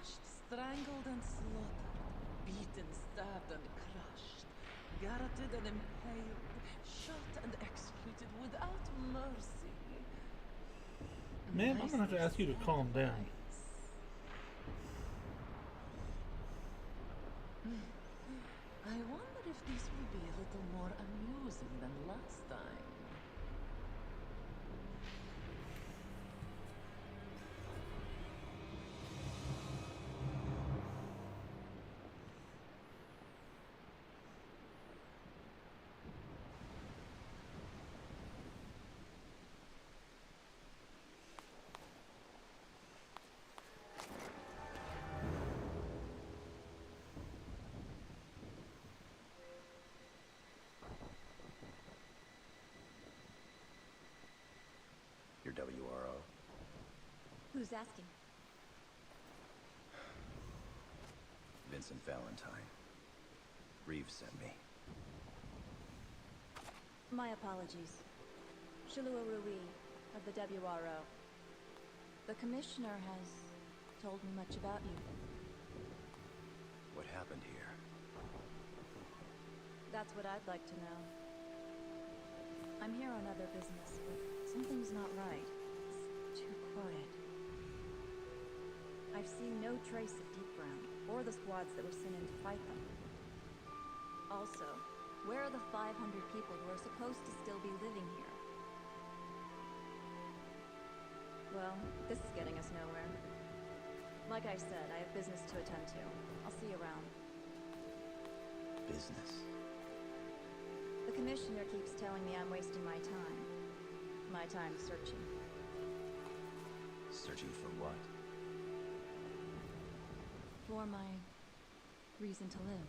Crushed, strangled and slaughtered, beaten, stabbed and crushed, garroted and impaled, shot and executed without mercy. Ma'am, I'm gonna have to ask you to calm down. I wonder if this will be a little more amusing than last time. Your WRO. Who's asking? Vincent Valentine. Reeves sent me. My apologies. Shilua Rui of the WRO. The Commissioner has told me much about you. What happened here? That's what I'd like to know. I'm here on other business, but something's not right. It's too quiet. I've seen no trace of Deepground, or the squads that were sent in to fight them. Also, where are the 500 people who are supposed to still be living here? Well, this is getting us nowhere. Like I said, I have business to attend to. I'll see you around. Business? The Commissioner keeps telling me I'm wasting my time. My time searching. Searching for what? For my reason to live.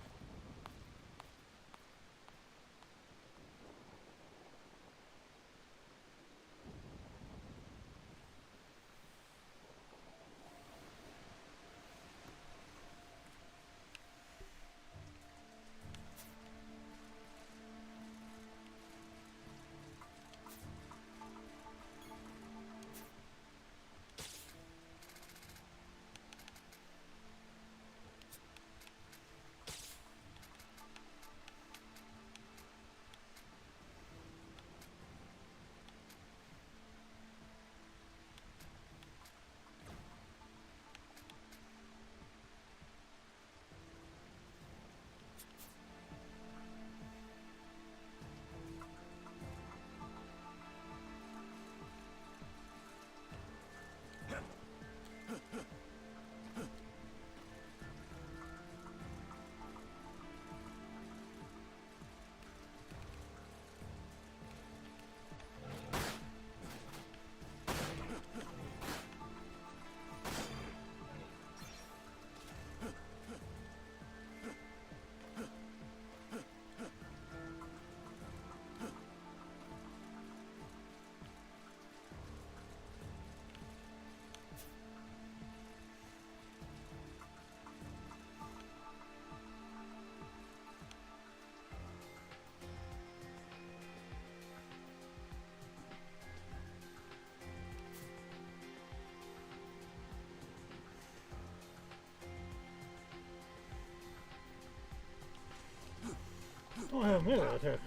Oh, I have melee attack.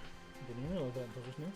Didn't even know that until just now.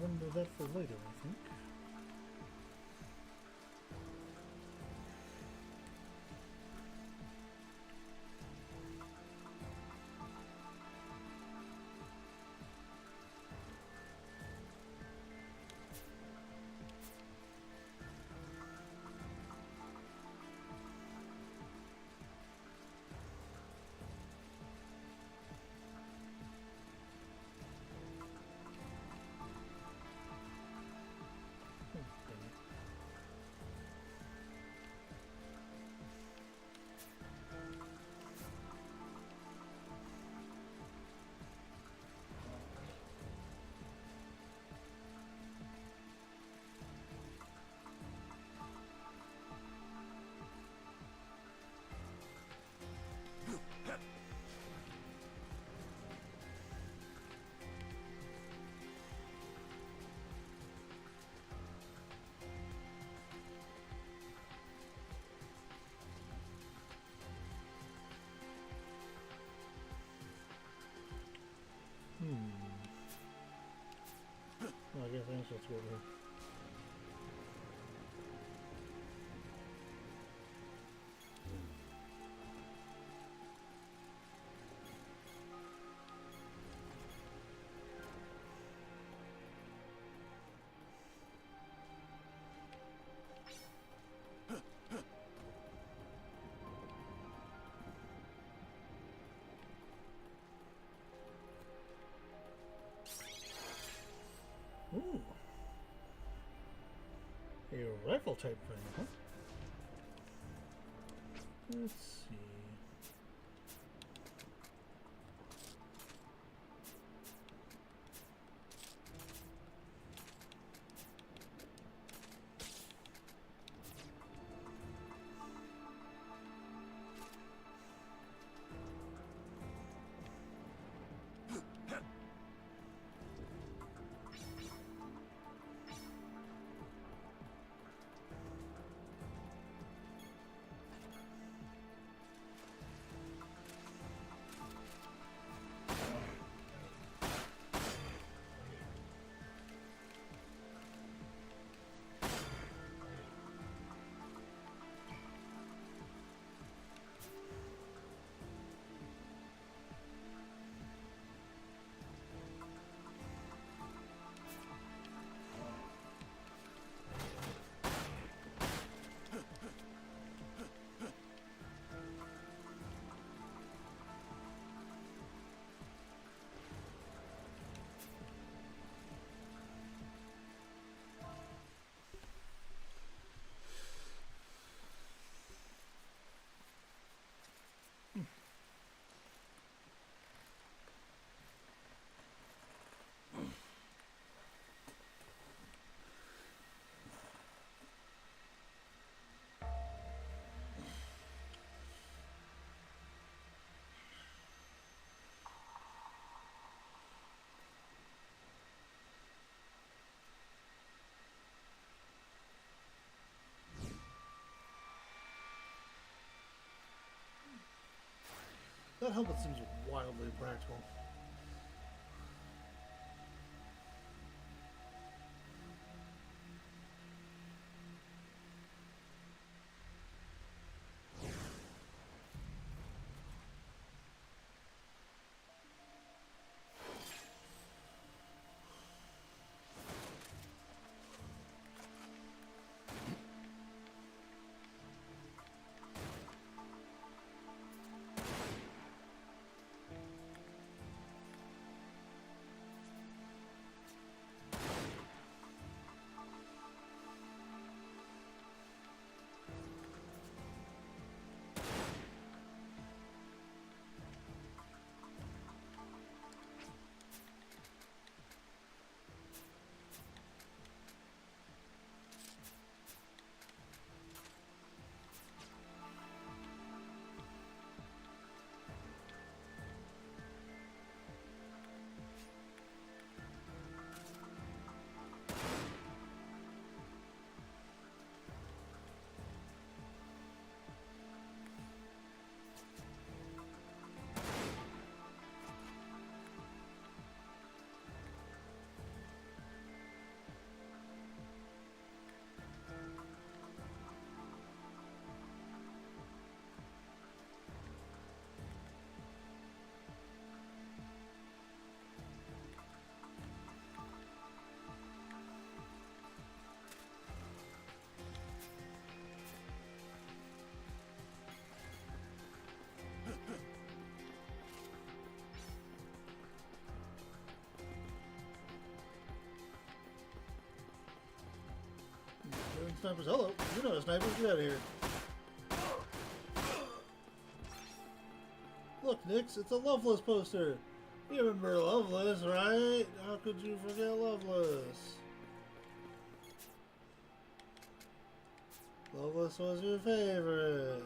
remember that for later, I think. Well, I guess I'm supposed to go over here. Ooh. A rifle type thing, huh? Let's see. That helmet seems wildly practical. snipers. Hello, you're not a sniper. Get out of here. Look, Nix, it's a Loveless poster. You remember Loveless, right? How could you forget Loveless? Loveless was your favorite.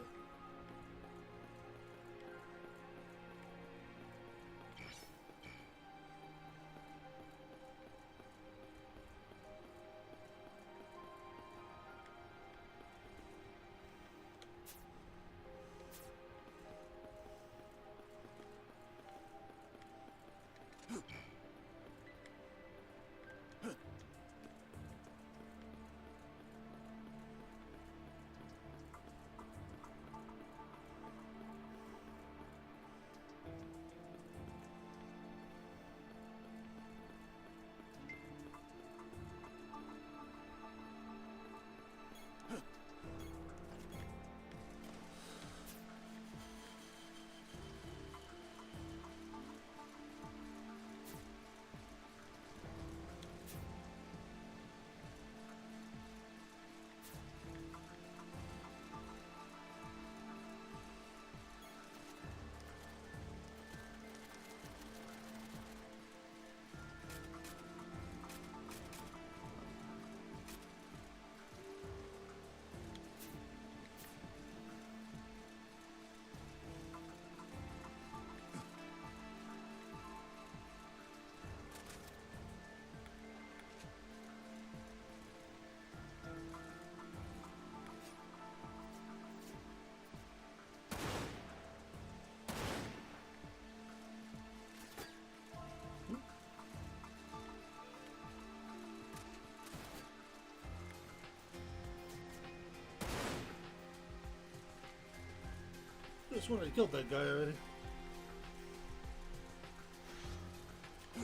I just wanted to kill that guy already. A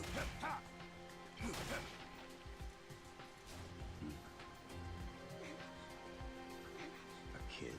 kid.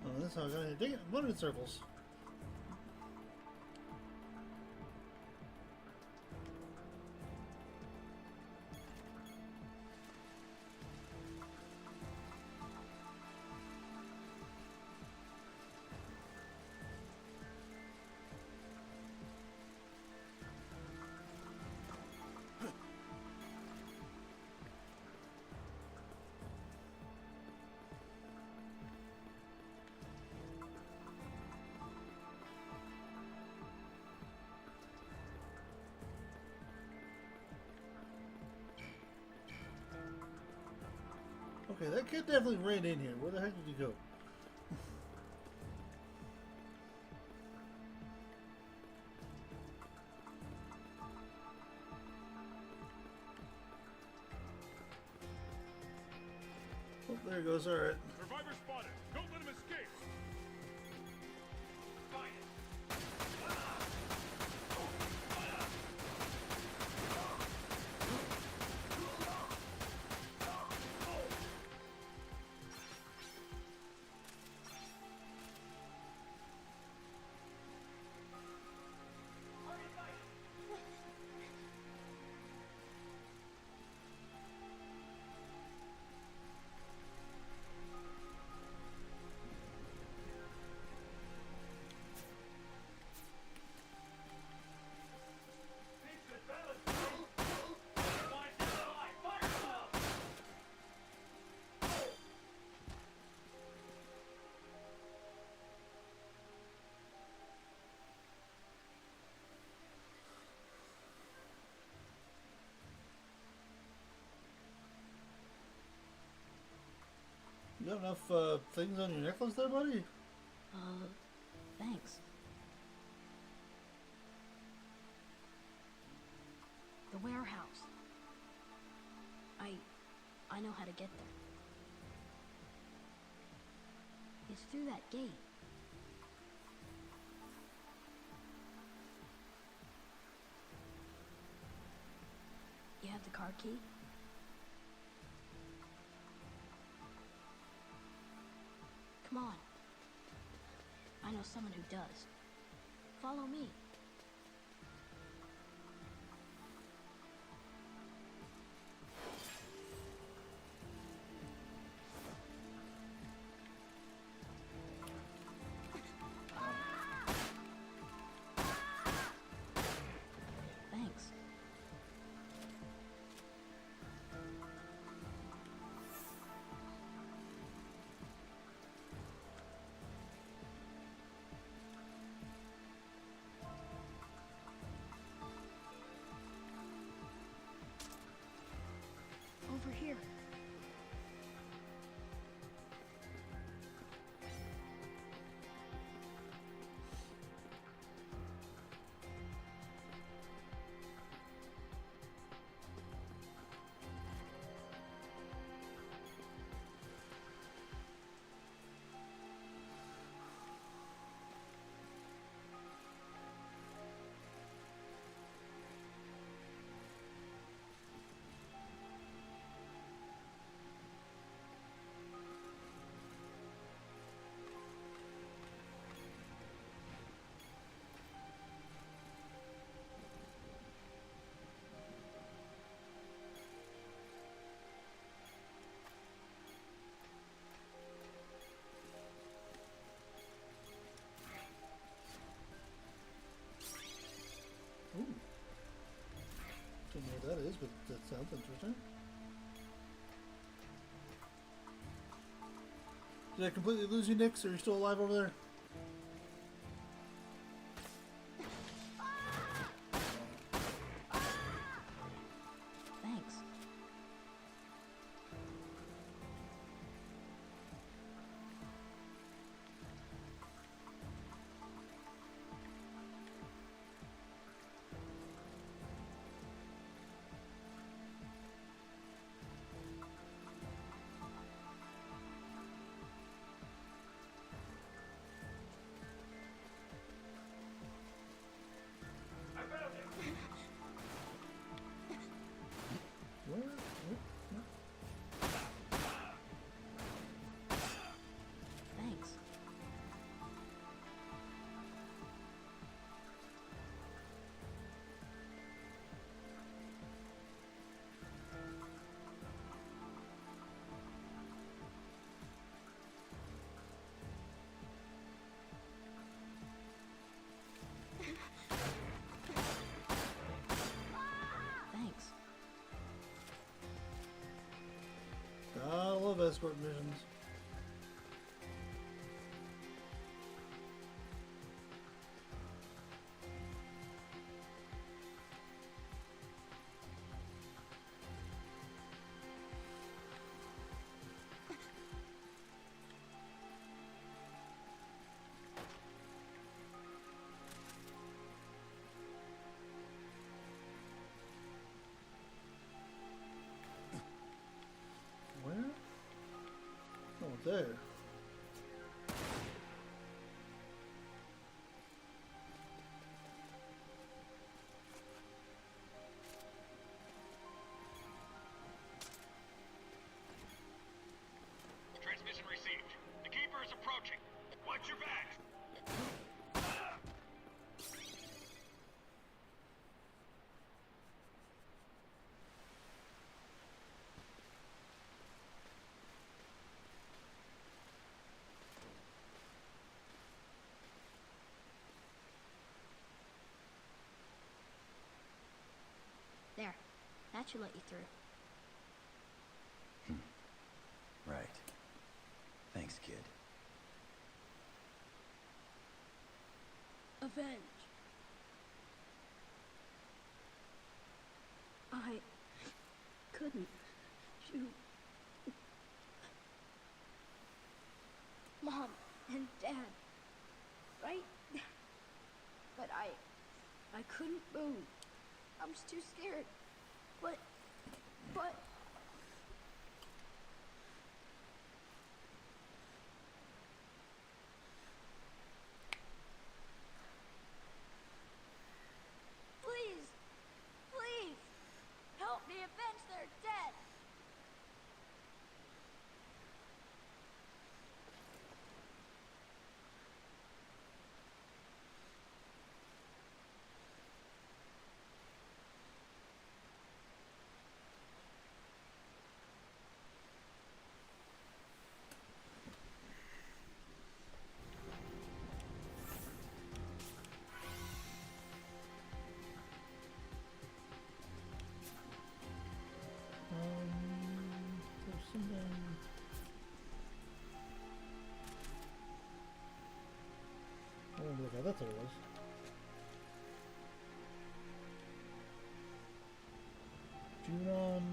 Oh, that's how I got it. Dang it, I'm running in circles. Okay, that kid definitely ran in here. Where the heck did he go? Oh, there he goes. All right. Survivor spotted. Don't let him escape. You got enough things on your necklace there, buddy? Thanks. The warehouse. I know how to get there. It's through that gate. You have the car key? Come on. I know someone who does. Follow me. Thanks. Over here. Ooh. Don't know what that is, but that sounds interesting. Did I completely lose you, Nix? Are you still alive over there? Thanks. Thanks. Thanks. I love escort missions. Where? Oh, there. Transmission received. The Keeper is approaching. Watch your back. There. That should let you through. Right. Thanks, kid. Avenge. I couldn't shoot. I couldn't move. I was too scared. But... Please! Please! Help me avenge their death! There's something. Oh, look, that's what it was. Junon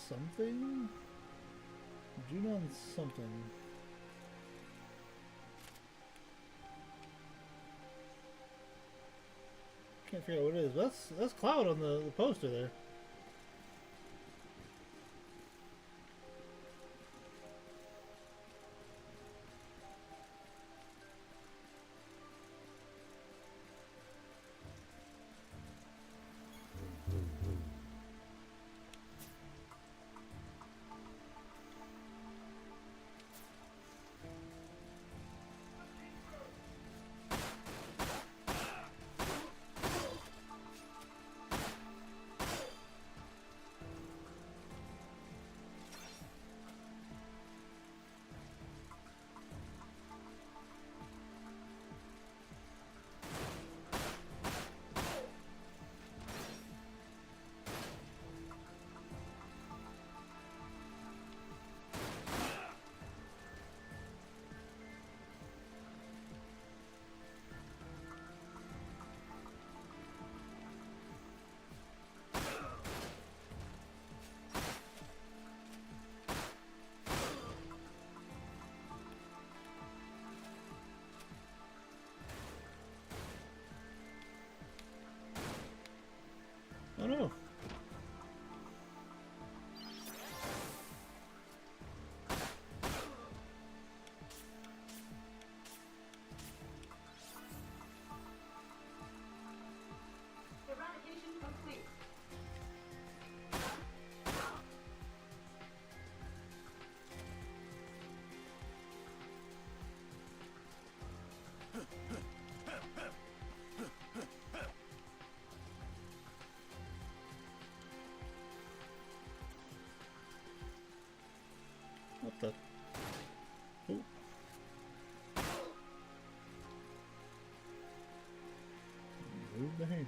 something? Junon something. Can't figure out what it is. That's Cloud on the poster there. Oh no. Eradication complete. What the? Oh. Rude behavior.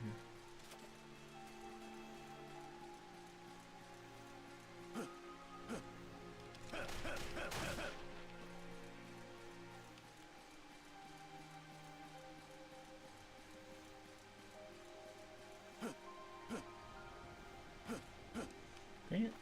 Dang it.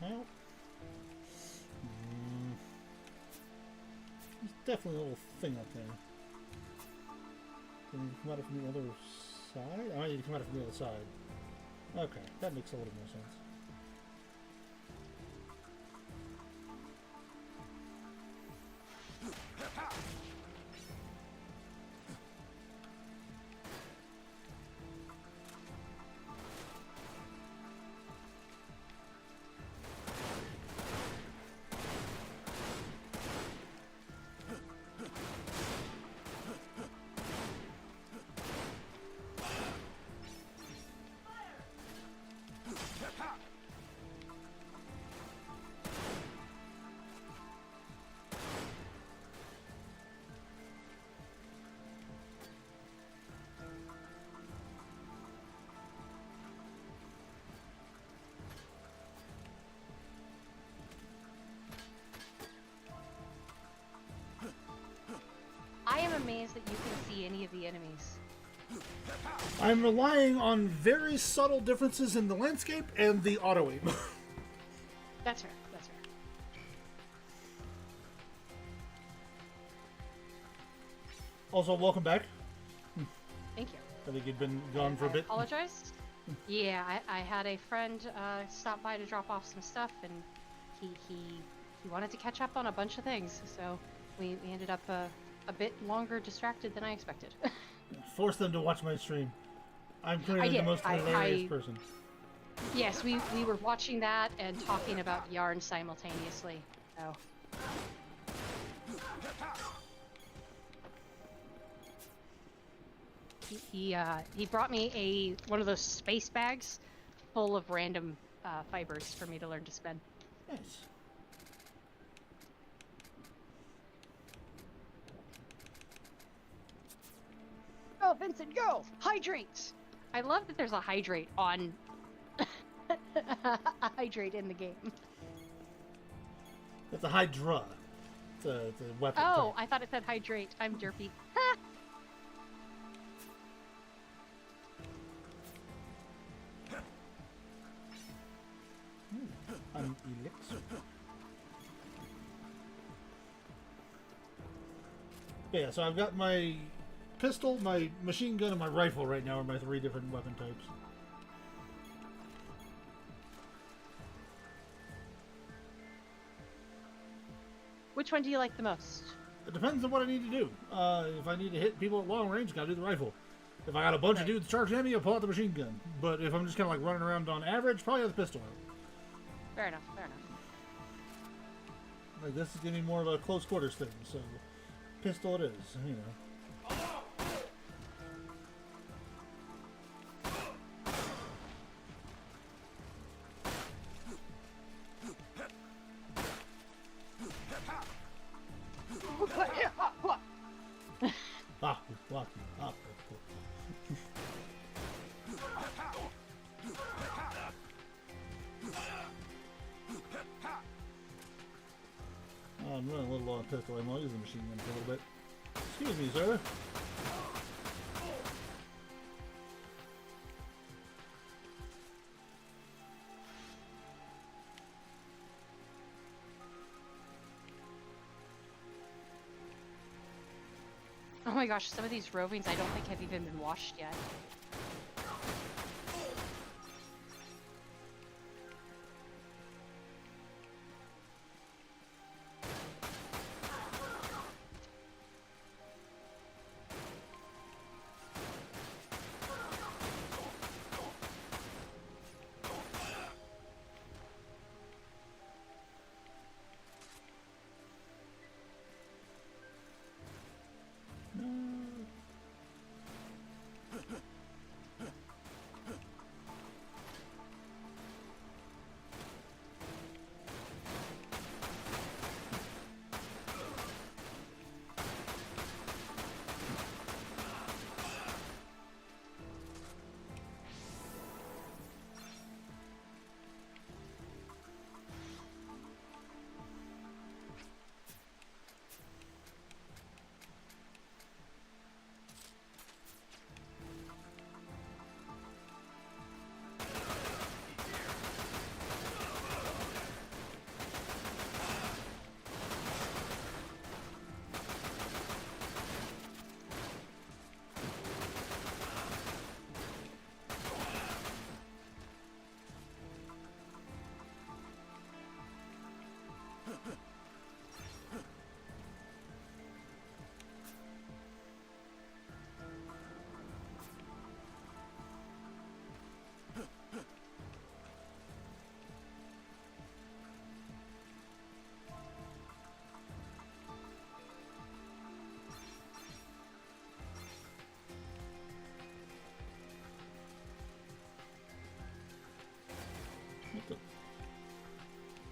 Well, there's definitely a little thing up there. Do you need to come at it from the other side? Oh, I need to come at it from the other side. Okay, that makes a little more sense. Ha! amazed that you can see any of the enemies. I'm relying on very subtle differences in the landscape and the auto aim. That's fair. That's fair. Also, welcome back. Thank you. I think you'd been gone for a I bit. apologize. Yeah, I had a friend stop by to drop off some stuff, and he wanted to catch up on a bunch of things, so we ended up a bit longer distracted than I expected. Force them to watch my stream. I'm clearly the most hilarious person. Yes, we were watching that and talking about yarn simultaneously. So. He brought me one of those space bags full of random fibers for me to learn to spin. Nice. Go, Vincent, go! Hydrate! I love that there's a hydrate on... a hydrate in the game. It's a Hydra. It's a weapon. Oh, I thought it said hydrate. I'm derpy. An elixir. Yeah, so I've got my pistol, my machine gun, and my rifle right now are my 3 different weapon types. Which one do you like the most? It depends on what I need to do. If I need to hit people at long range, gotta do the rifle. If I got a bunch of dudes charging at me, I'll pull out the machine gun. But if I'm just kind of like running around on average, probably have the pistol out. Fair enough, fair enough. Like, this is gonna be more of a close quarters thing, so pistol it is, you know. I'm running a little low on pistol ammo. I'll use the machine gun for a little bit. Excuse me, sir. Oh my gosh, some of these rovings I don't think have even been washed yet.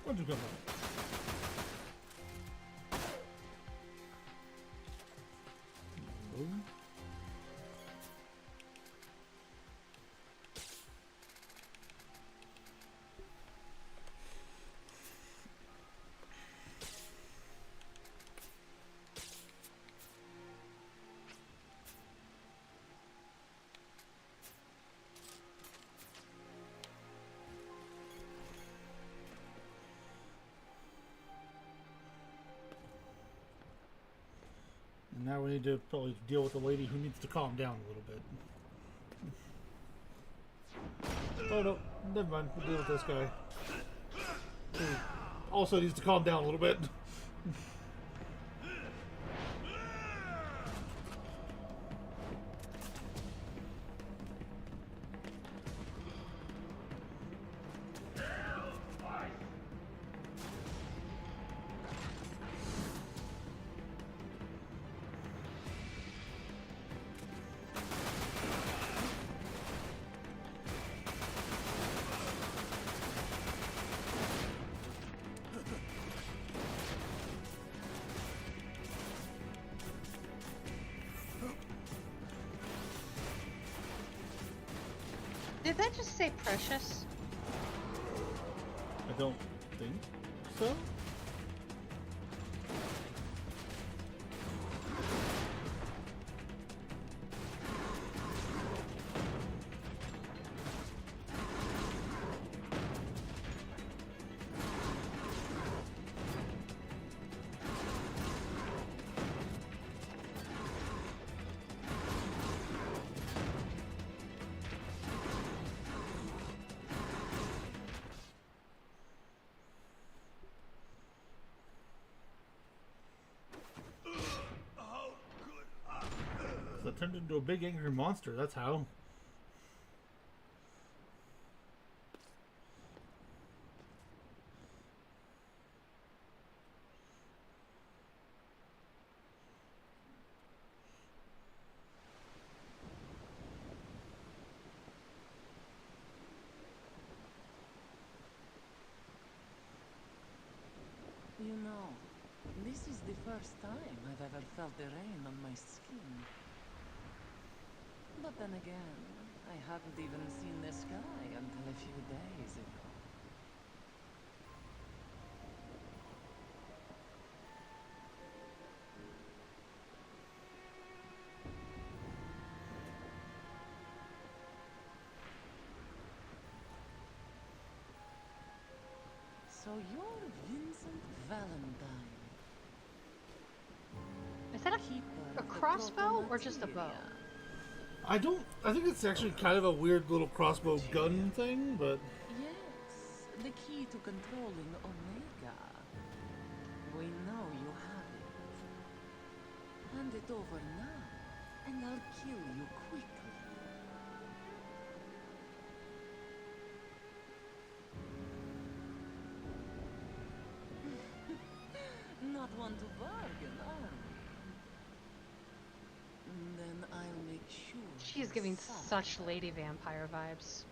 Where'd you come from? And now we need to probably deal with the lady who needs to calm down a little bit. Oh no, never mind. We'll deal with this guy. Who also needs to calm down a little bit. Did that just say precious? I don't think so. That turned into a big angry monster, that's how. You know, this is the first time I've ever felt the rain on my skin. But then again, I hadn't even seen the sky until a few days ago. So you're Vincent Valentine. Is that a crossbow or just a bow? I think it's actually kind of a weird little crossbow gun thing, but... Yes, the key to controlling Omega. We know you have it. Hand it over now, and I'll kill you quickly. Not one to bargain, are we? Then I'll make sure. She is giving such Lady Vampire vibes.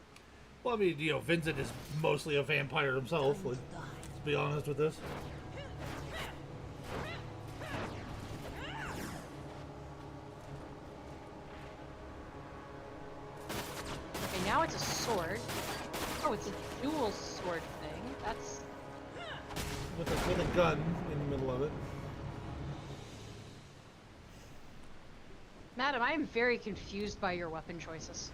Well, I mean, you know, Vincent is mostly a vampire himself. Let's be honest with this. Okay, now it's a sword. Oh, it's a dual sword thing. That's... With a gun in the middle of it. Madam, I am very confused by your weapon choices.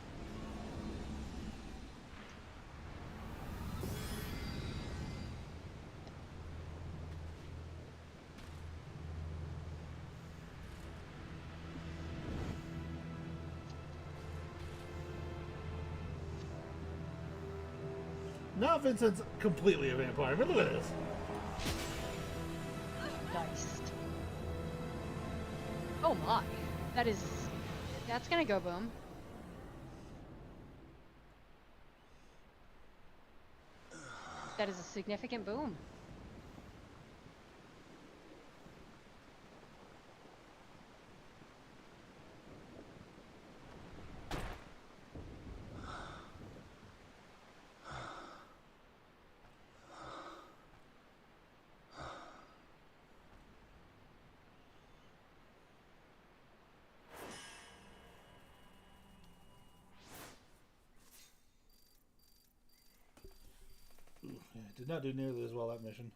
Now Vincent's completely a vampire, but look at this. Diced. Oh my. That's gonna go boom. That is a significant boom. Yeah, did not do nearly as well that mission.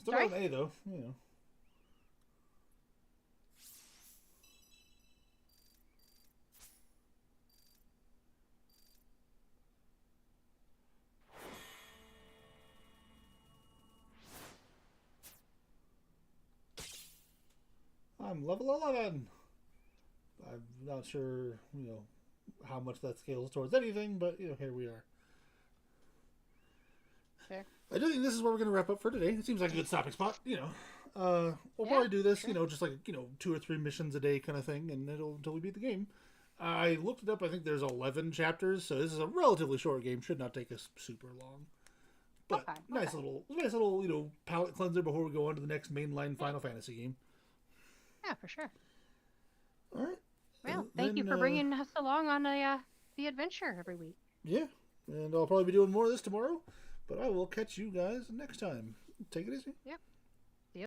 Still Sorry? got an A though, you know. I'm level 11. I'm not sure, how much that scales towards anything, but, here we are. Fair. I do think this is where we're going to wrap up for today. It seems like a good stopping spot, We'll probably do this, just like, 2 or 3 missions a day kind of thing, and until we beat the game. I looked it up. I think there's 11 chapters, so this is a relatively short game. Should not take us super long. But nice little, palate cleanser before we go on to the next mainline Final Fantasy game. Yeah, for sure. All right. Well, thank you for bringing us along on the adventure every week. Yeah, and I'll probably be doing more of this tomorrow, but I will catch you guys next time. Take it easy. Yep.